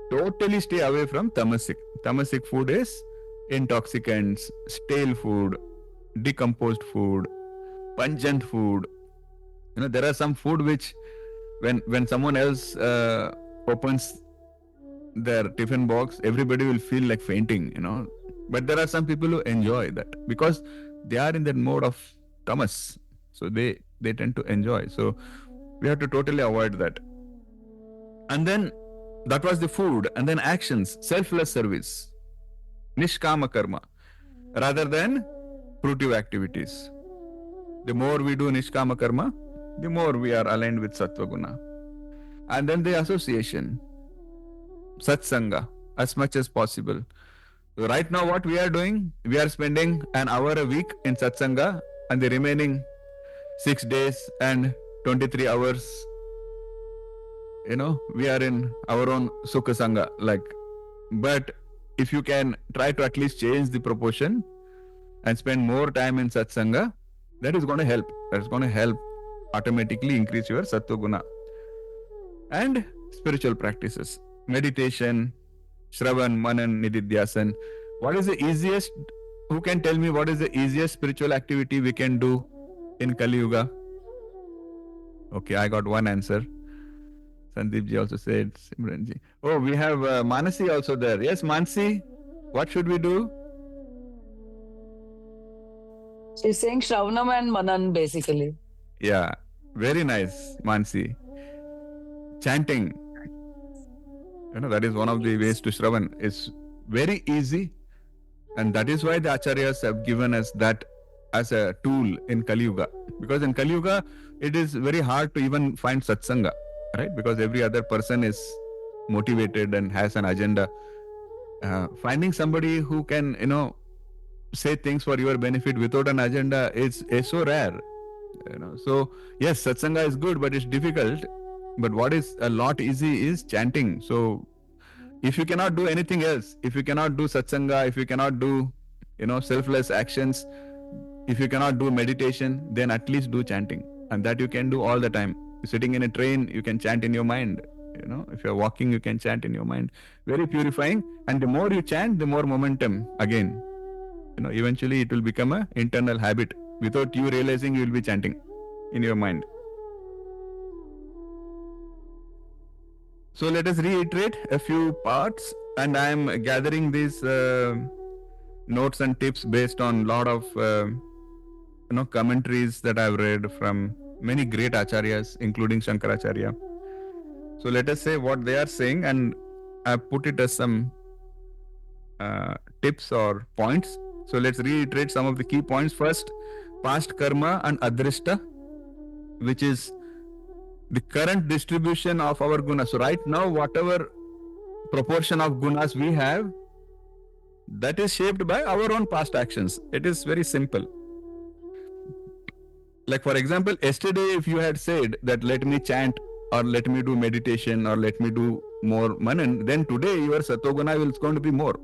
totally stay away from tamasic. Tamasic food is intoxicants, stale food, decomposed food, pungent food. There are some food which when someone else opens their tiffin box, everybody will feel like fainting, But there are some people who enjoy that because they are in that mode of tamas. So they tend to enjoy. So we have to totally avoid that. And then that was the food. And then actions, selfless service, nishkama karma, rather than fruitive activities. The more we do nishkama karma, the more we are aligned with sattva guna. And then the association, satsanga, as much as possible. So right now what we are doing, we are spending an hour a week in satsanga, and the remaining 6 days and 23 hours, we are in our own sukha sangha. But if you can try to at least change the proportion and spend more time in satsanga, that is going to help. That is going to help automatically increase your sattva guna. And spiritual practices, meditation, shravan, manan, nididhyasan. What is the easiest? Who can tell me what is the easiest spiritual activity we can do in Kali Yuga? Okay, I got one answer. Sandeep ji also said, Simran ji. Oh, we have Manasi also there. Yes, Manasi, what should we do? She's saying Shravanam and Manan basically. Yeah, very nice, Manasi. Chanting. That is one of the ways to Shravan. It's very easy. And that is why the Acharyas have given us that as a tool in Kali Yuga. Because in Kali Yuga, it is very hard to even find satsanga, right? Because every other person is motivated and has an agenda. Finding somebody who can, say things for your benefit without an agenda is so rare. So yes, satsanga is good, but it's difficult. But what is a lot easy is chanting. So if you cannot do anything else, if you cannot do satsanga, if you cannot do selfless actions, if you cannot do meditation, then at least do chanting. And that you can do all the time. Sitting in a train, you can chant in your mind. If you're walking, you can chant in your mind. Very purifying. And the more you chant, the more momentum again. Eventually it will become an internal habit. Without you realizing, you will be chanting in your mind. So let us reiterate a few parts, and I am gathering these notes and tips based on a lot of commentaries that I've read from many great acharyas, including Shankaracharya. So let us say what they are saying, and I put it as some tips or points. So let's reiterate some of the key points. First, past karma and adrishta, which is the current distribution of our gunas. So right now, whatever proportion of gunas we have, that is shaped by our own past actions. It is very simple. Like for example, yesterday if you had said that let me chant or let me do meditation or let me do more manan, then today your satoguna is going to be more.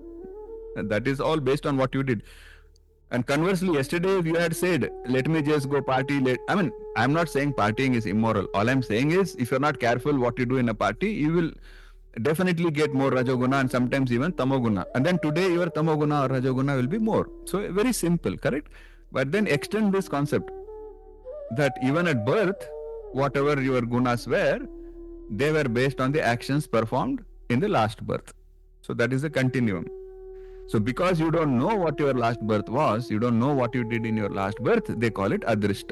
And that is all based on what you did. And conversely, yesterday if you had said, let me just go party, I'm not saying partying is immoral. All I'm saying is, if you're not careful what you do in a party, you will definitely get more rajoguna and sometimes even tamoguna. And then today your tamoguna or rajoguna will be more. So very simple, correct? But then extend this concept that even at birth, whatever your gunas were, they were based on the actions performed in the last birth. So that is a continuum. So because you don't know what your last birth was, you don't know what you did in your last birth, they call it adrishta.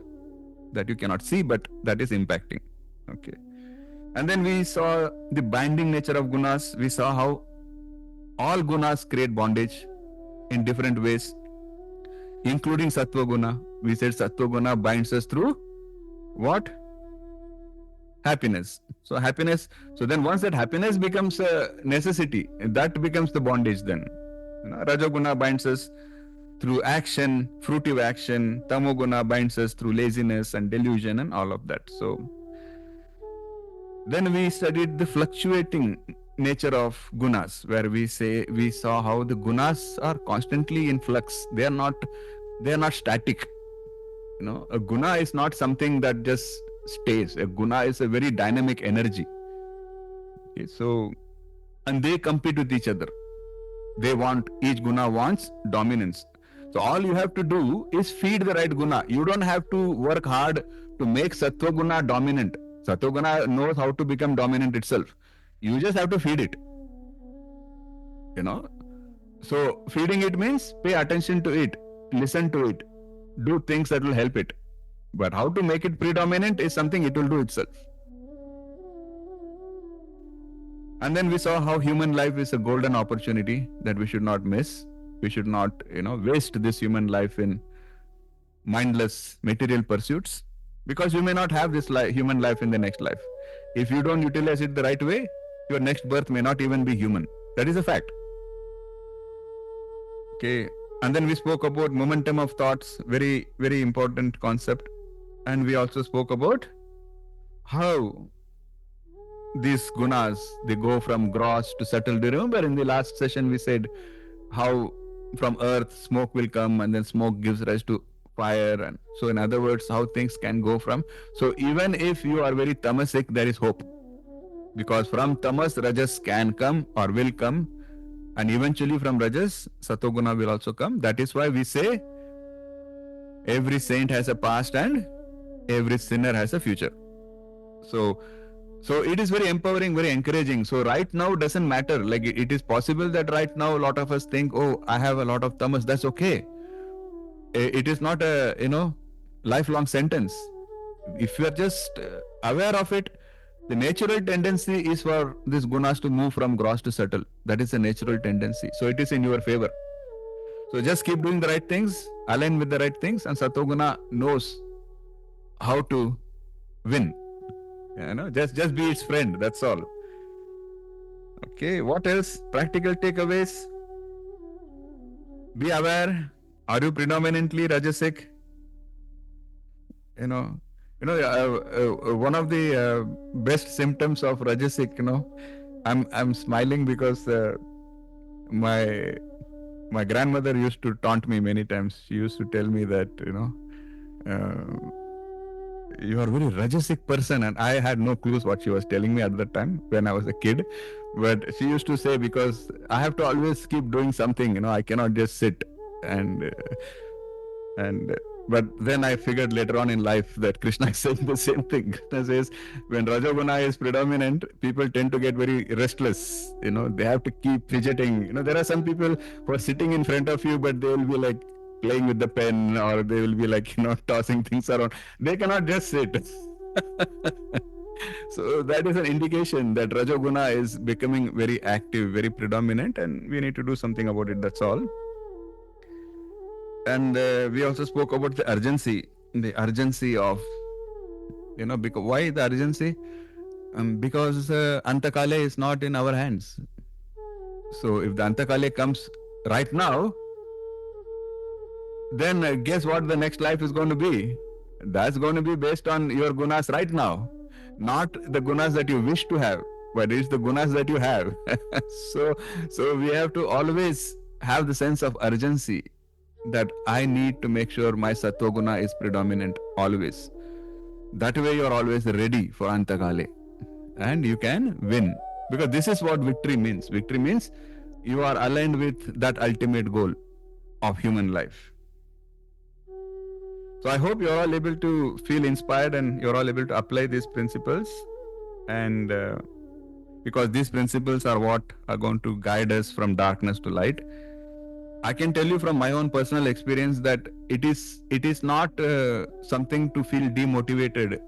That you cannot see, but that is impacting. Okay. And then we saw the binding nature of gunas. We saw how all gunas create bondage in different ways, including sattva guna. We said sattva guna binds us through what? Happiness. So happiness. So then once that happiness becomes a necessity, that becomes the bondage then. Rajoguna binds us through action, fruitive action. Tamoguna binds us through laziness and delusion and all of that. So then we studied the fluctuating nature of gunas, where we saw how the gunas are constantly in flux. They are not static. A guna is not something that just stays. A guna is a very dynamic energy. Okay, so, and they compete with each other. Each guna wants dominance. So all you have to do is feed the right guna. You don't have to work hard to make sattva guna dominant. Sattva guna knows how to become dominant itself. You just have to feed it. So feeding it means pay attention to it, listen to it, do things that will help it. But how to make it predominant is something it will do itself. And then we saw how human life is a golden opportunity that we should not miss. We should not, waste this human life in mindless material pursuits, because you may not have this human life in the next life. If you don't utilize it the right way, your next birth may not even be human. That is a fact. Okay. And then we spoke about momentum of thoughts, very, very important concept. And we also spoke about how these gunas, they go from gross to subtle. Do you remember in the last session we said how from earth smoke will come and then smoke gives rise to fire, and so in other words how things can go from. So even if you are very tamasic, there is hope, because from tamas rajas can come or will come, and eventually from rajas satoguna will also come. That is why we say every saint has a past and every sinner has a future. So it is very empowering, very encouraging. So right now doesn't matter. Like it is possible that right now a lot of us think, oh, I have a lot of tamas. That's okay. It is not a, lifelong sentence. If you are just aware of it, the natural tendency is for these gunas to move from gross to subtle. That is a natural tendency. So it is in your favor. So just keep doing the right things, align with the right things, and Satoguna knows how to win. Just be its friend. That's all. Okay, what else? Practical takeaways. Be aware Are you predominantly Rajasic? One of the best symptoms of Rajasic, I'm smiling because my grandmother used to taunt me many times. She used to tell me that, you are a very Rajasic person, and I had no clues what she was telling me at the time when I was a kid. But she used to say, because I have to always keep doing something, I cannot just sit and but then I figured later on in life that Krishna is saying the same thing. Krishna says when Rajoguna is predominant, people tend to get very restless. They have to keep fidgeting. There are some people who are sitting in front of you, but they will be like playing with the pen, or they will be like, tossing things around. They cannot just sit. So that is an indication that Rajoguna is becoming very active, very predominant, and we need to do something about it. That's all. And we also spoke about the urgency of, because why the urgency? Because Antakale is not in our hands. So if the Antakale comes right now, then guess what the next life is going to be? That's going to be based on your gunas right now, not the gunas that you wish to have, but it's the gunas that you have. So we have to always have the sense of urgency, that I need to make sure my sattva guna is predominant always. That way you are always ready for Antakale, and you can win. Because this is what victory means. Victory means you are aligned with that ultimate goal of human life. So I hope you're all able to feel inspired, and you're all able to apply these principles. And because these principles are what are going to guide us from darkness to light. I can tell you from my own personal experience that it is not something to feel demotivated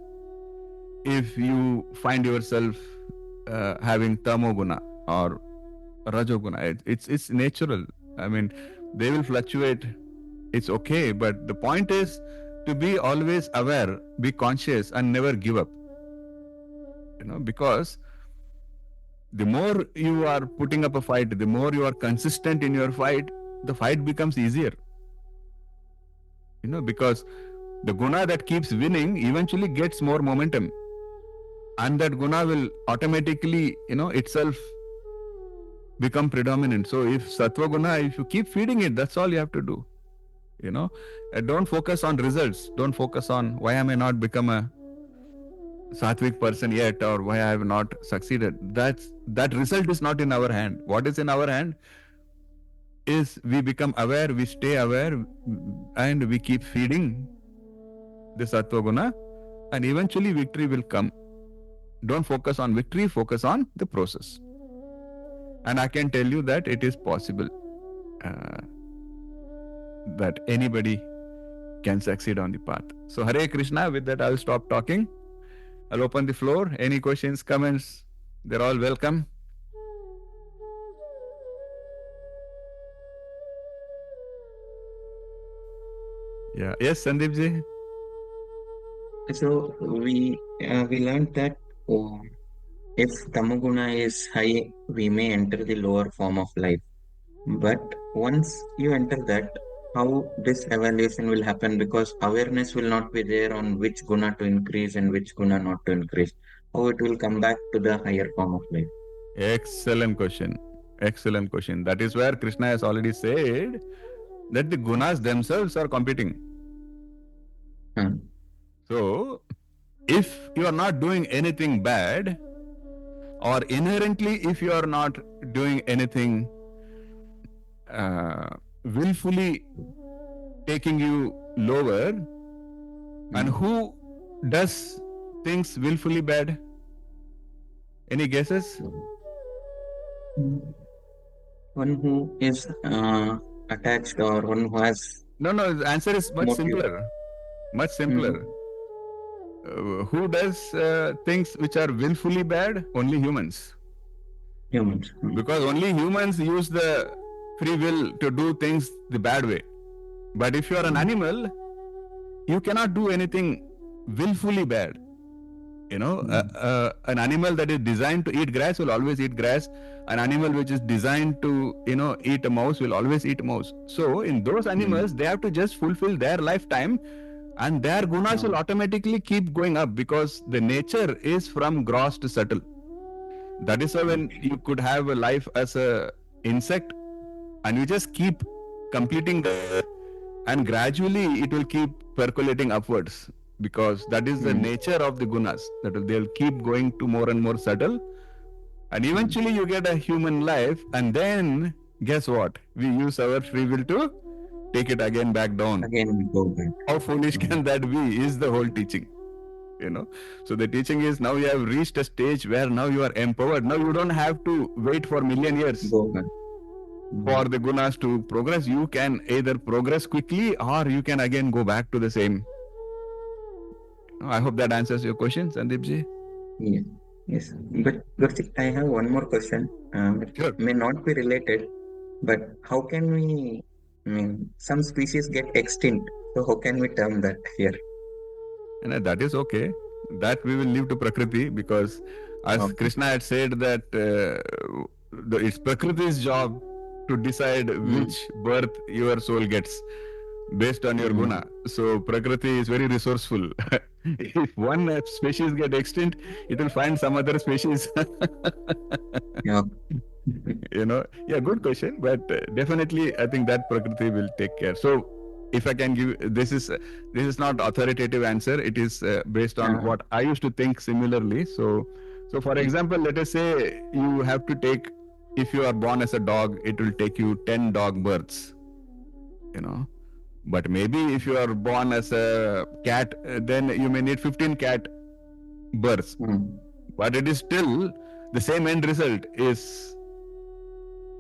if you find yourself having tamoguna or rajoguna. It's natural. I mean, they will fluctuate. It's okay, but the point is to be always aware, be conscious, and never give up. Because the more you are putting up a fight, the more you are consistent in your fight, the fight becomes easier. Because the guna that keeps winning eventually gets more momentum, and that guna will automatically, itself become predominant. So if sattva guna, if you keep feeding it, that's all you have to do. Don't focus on results. Don't focus on why am I not become a sattvic person yet, or why I have not succeeded. That result is not in our hand. What is in our hand is we become aware, we stay aware, and we keep feeding the sattva guna, and eventually victory will come. Don't focus on victory, focus on the process. And I can tell you that it is possible that anybody can succeed on the path. So Hare Krishna. With that, I'll stop talking. I'll open the floor. Any questions, comments? They're all welcome. Yeah. Yes, Sandeep ji. So we learned that if tamoguna is high, we may enter the lower form of life. But once you enter that, how this evaluation will happen? Because awareness will not be there on which guna to increase and which guna not to increase. How it will come back to the higher form of life? Excellent question. Excellent question. That is where Krishna has already said that the gunas themselves are competing. So, if you are not doing anything bad, or inherently if you are not doing anything willfully taking you lower, and who does things willfully bad? Any guesses? One who is attached, or one who has... No, the answer is much simpler. Much simpler. Who does things which are willfully bad? Only humans. Because only humans use the free will to do things the bad way. But if you are an animal, you cannot do anything willfully bad. An animal that is designed to eat grass will always eat grass. An animal which is designed to, eat a mouse will always eat a mouse. So in those animals, they have to just fulfill their lifetime, and their gunas will automatically keep going up because the nature is from gross to subtle. That is why when you could have a life as a insect, and you just keep completing the, and gradually it will keep percolating upwards, because that is the nature of the gunas, that they'll keep going to more and more subtle, and eventually you get a human life, and then guess what, we use our free will to take it again back down. Again, we go back. How foolish can that be, is the whole teaching. So the teaching is, now you have reached a stage where now you are empowered. Now you don't have to wait for million years Go back. for the gunas to progress. You can either progress quickly, or you can again go back to the same. I hope that answers your question, Sandeepji. Yeah. Yes. But Gurjit, I have one more question. Sure. May not be related, but how can we, some species get extinct. So how can we term that here? And that is okay. That we will leave to Prakriti, because as Krishna had said that it's Prakriti's job to decide which birth your soul gets based on your guna. So Prakriti is very resourceful. If one species get extinct, it will find some other species. Yeah. Good question, but definitely I think that Prakriti will take care. So if I can give, this is not authoritative answer. It is based on what I used to think similarly. So for example, let us say you have to take, if you are born as a dog, it will take you 10 dog births. But maybe if you are born as a cat, then you may need 15 cat births. But it is still the same end result is,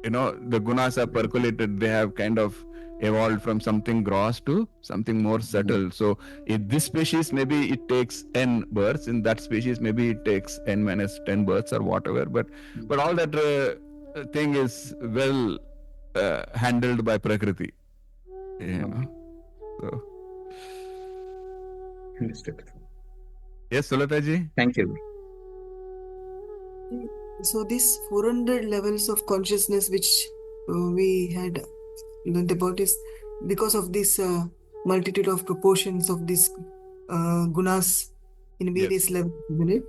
the gunas are percolated. They have kind of evolved from something gross to something more subtle. So in this species, maybe it takes n births. In that species, maybe it takes n minus 10 births or whatever. But all that thing is well handled by Prakriti. So. Understood. Yes, Sulataji? Thank you. So these 400 levels of consciousness which we had learned about is because of this multitude of proportions of these gunas in various levels, isn't it?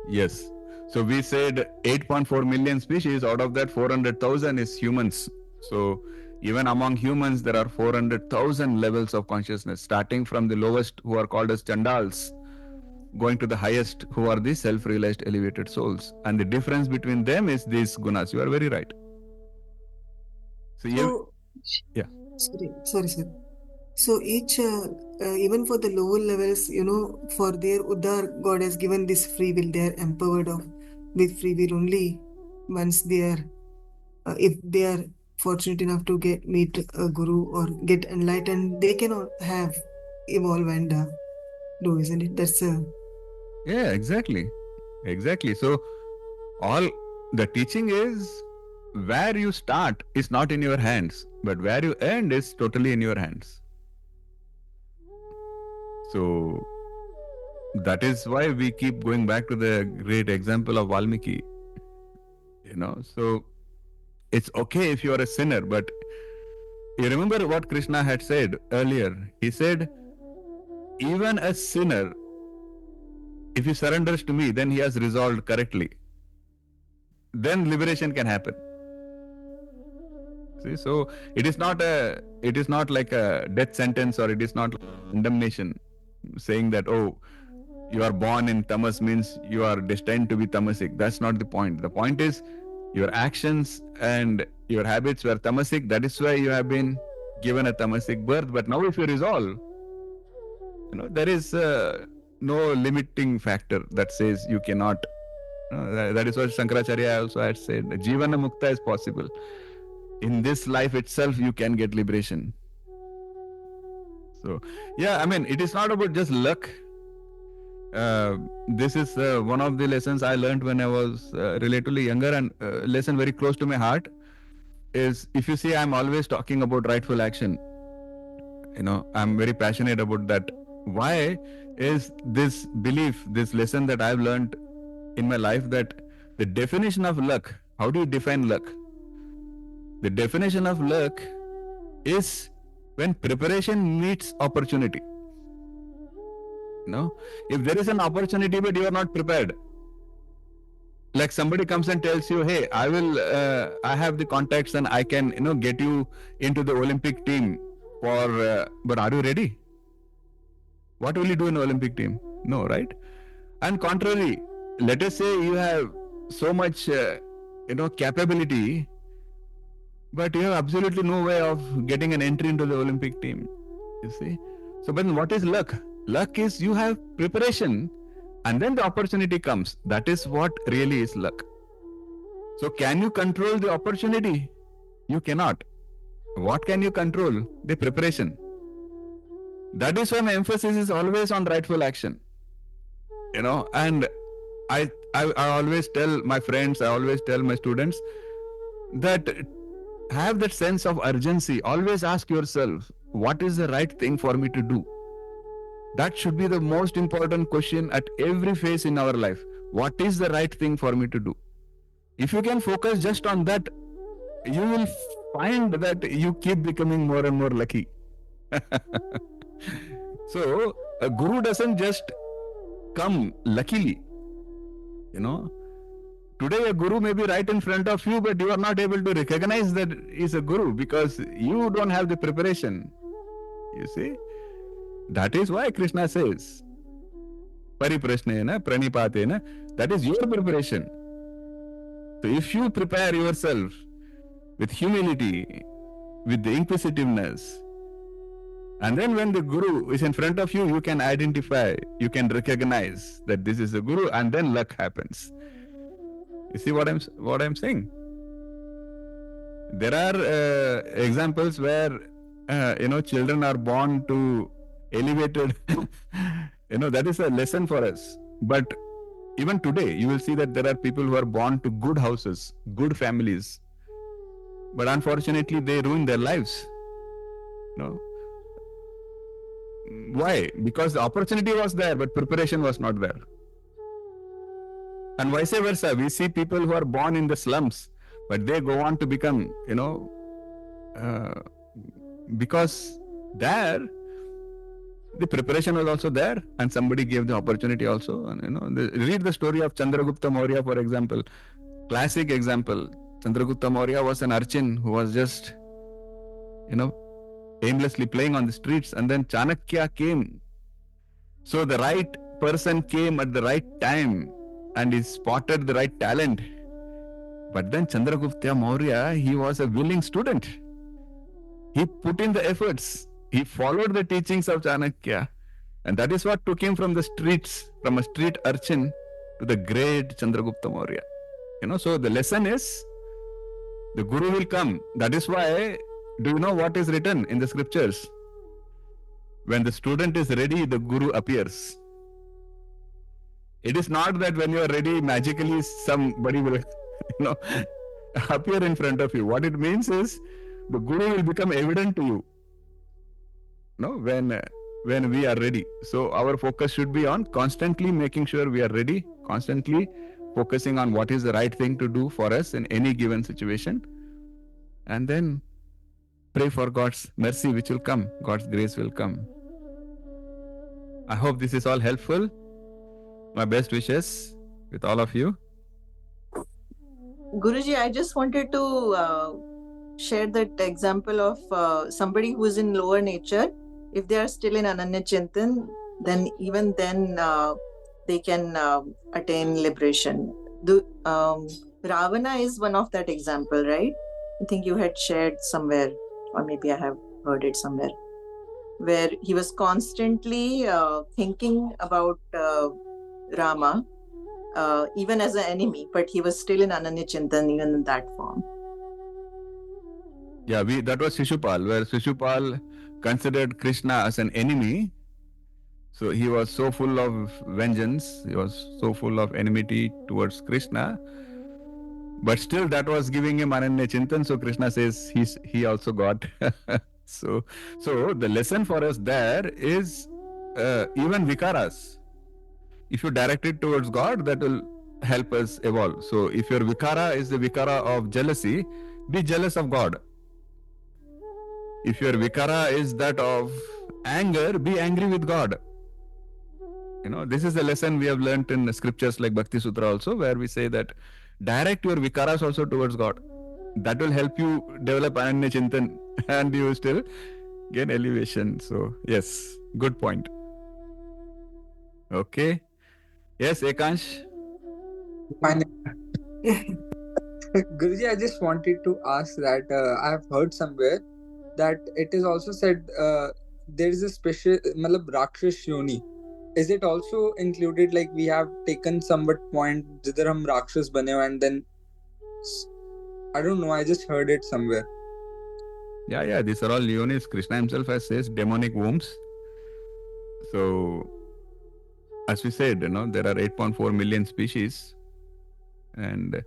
Yes. So we said 8.4 million species. Out of that, 400,000 is humans. So even among humans, there are 400,000 levels of consciousness, starting from the lowest, who are called as Chandals, going to the highest, who are the self-realized elevated souls. And the difference between them is these gunas. You are very right. So Sorry, sir. So each, even for the lower levels, for their Uddhar, God has given this free will. They are empowered with free will only once they are, if they are fortunate enough to meet a guru or get enlightened, they cannot evolve and do, isn't it? That's yeah, exactly. So all the teaching is, where you start is not in your hands, but where you end is totally in your hands. So that is why we keep going back to the great example of Valmiki. So it's okay if you are a sinner, but you remember what Krishna had said earlier. He said, even a sinner, if he surrenders to me, then he has resolved correctly. Then liberation can happen. See, so it is not like a death sentence, or it is not condemnation, saying that, oh, you are born in tamas means you are destined to be tamasic. That's not the point. The point is, your actions and your habits were tamasic. That is why you have been given a tamasic birth. But now if you resolve, there is no limiting factor that says you cannot. That is what Shankaracharya also had said. Jivana mukta is possible. In this life itself, you can get liberation. So, it is not about just luck. This is one of the lessons I learned when I was relatively younger, and a lesson very close to my heart is, if you see, I'm always talking about rightful action. I'm very passionate about that Why is this belief, this lesson that I've learned in my life, that the definition of luck, how do you define luck? The definition of luck is when preparation meets opportunity. If there is an opportunity but you are not prepared, like somebody comes and tells you, hey, I have the contacts and I can get you into the Olympic team but are you ready? What will you do in the Olympic team? No, right? And contrary, let us say you have so much capability, but you have absolutely no way of getting an entry into the Olympic team. You see? So then what is luck? Luck is you have preparation and then the opportunity comes. That is what really is luck. So can you control the opportunity? You cannot. What can you control? The preparation. That is why my emphasis is always on rightful action. And I always tell my friends, I always tell my students that have that sense of urgency. Always ask yourself, what is the right thing for me to do? That should be the most important question at every phase in our life. What is the right thing for me to do? If you can focus just on that, you will find that you keep becoming more and more lucky. So, a guru doesn't just come luckily. Today a guru may be right in front of you, but you are not able to recognize that he's a guru because you don't have the preparation. You see? That is why Krishna says, Pariprashnena, Pranipatena, that is your preparation. So if you prepare yourself with humility, with the inquisitiveness, and then when the guru is in front of you, you can identify, you can recognize that this is the guru, and then luck happens. You see what I'm saying? There are examples where children are born to elevated that is a lesson for us. But even today you will see that there are people who are born to good houses, good families, but unfortunately they ruin their lives. Why? Because the opportunity was there but preparation was not there. And vice versa, we see people who are born in the slums but they go on to become because there the preparation was also there and somebody gave the opportunity also. And read the story of Chandragupta Maurya, for example. Classic example. Chandragupta Maurya was an urchin who was just aimlessly playing on the streets, and then Chanakya came. So the right person came at the right time and he spotted the right talent. But then Chandragupta Maurya, he was a willing student. He put in the efforts. He followed the teachings of Chanakya, and that is what took him from the streets, from a street urchin to the great Chandragupta Maurya. So the lesson is, the guru will come. That is why, do you know what is written in the scriptures? When the student is ready, the guru appears. It is not that when you are ready, magically somebody will appear in front of you. What it means is, the guru will become evident to you. When we are ready. So our focus should be on constantly making sure we are ready, constantly focusing on what is the right thing to do for us in any given situation, and then pray for God's mercy which will come, God's grace will come. I hope this is all helpful. My best wishes with all of you. Guruji, I just wanted to share that example of somebody who is in lower nature. If they are still in Ananya Chintan, then even then they can attain liberation. Ravana is one of that example, right? I think you had shared somewhere, or maybe I have heard it somewhere, where he was constantly thinking about Rama, even as an enemy, but he was still in Ananya Chintan, even in that form. Yeah, that was Shishupal, where Shishupal considered Krishna as an enemy. So he was so full of vengeance, he was so full of enmity towards Krishna. But still that was giving him Ananya Chintan. So Krishna says he also got. So the lesson for us there is even vikaras. If you direct it towards God, that will help us evolve. So if your vikara is the vikara of jealousy, be jealous of God. If your vikara is that of anger, be angry with God. This is a lesson we have learnt in scriptures like Bhakti Sutra also, where we say that direct your vikaras also towards God. That will help you develop Ananya Chintan and you still gain elevation. So, yes, good point. Okay. Yes, Ekansh? Fine. Guruji, I just wanted to ask that I have heard somewhere that it is also said there is a special matlab Rakshas Yoni. Is it also included, like we have taken somewhat point jidhar hum Rakshas bane ho, and then I don't know, I just heard it somewhere. Yeah, these are all yonis. Krishna himself has says demonic wombs. So, as we said, there are 8.4 million species, and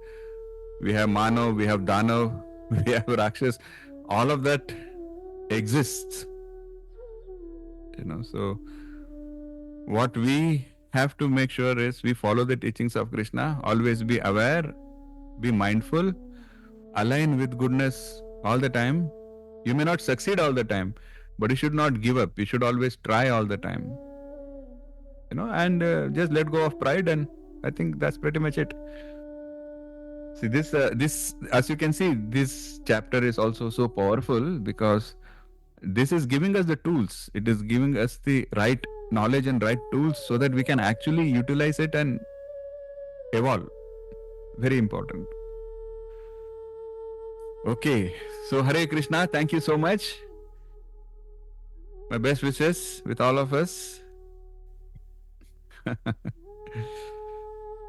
we have Manav, we have Danav, we have Rakshas. All of that exists. So what we have to make sure is we follow the teachings of Krishna, always be aware, be mindful, align with goodness all the time. You may not succeed all the time, but you should not give up. You should always try all the time. And just let go of pride, and I think that's pretty much it. See, this, as you can see, this chapter is also so powerful because this is giving us the tools. It is giving us the right knowledge and right tools so that we can actually utilize it and evolve. Very important. Okay, so Hare Krishna, thank you so much. My best wishes with all of us.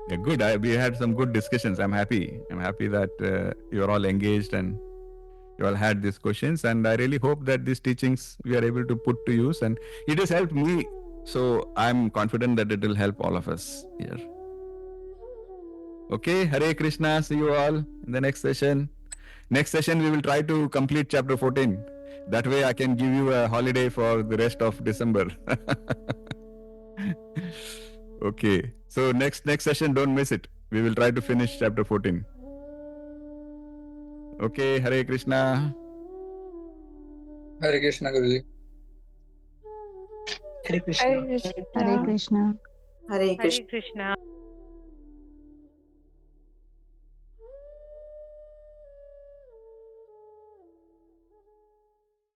Yeah, good. We had some good discussions. I'm happy. I'm happy that you're all engaged and you all had these questions. And I really hope that these teachings we are able to put to use. And it has helped me. So I'm confident that it will help all of us here. Okay, Hare Krishna. See you all in the next session. Next session, we will try to complete chapter 14. That way, I can give you a holiday for the rest of December. Okay. So next session, don't miss it. We will try to finish chapter 14. Okay. Hare Krishna. Hare Krishna, Guruji. Hare Krishna. Hare Krishna. Hare Krishna. Hare Krishna.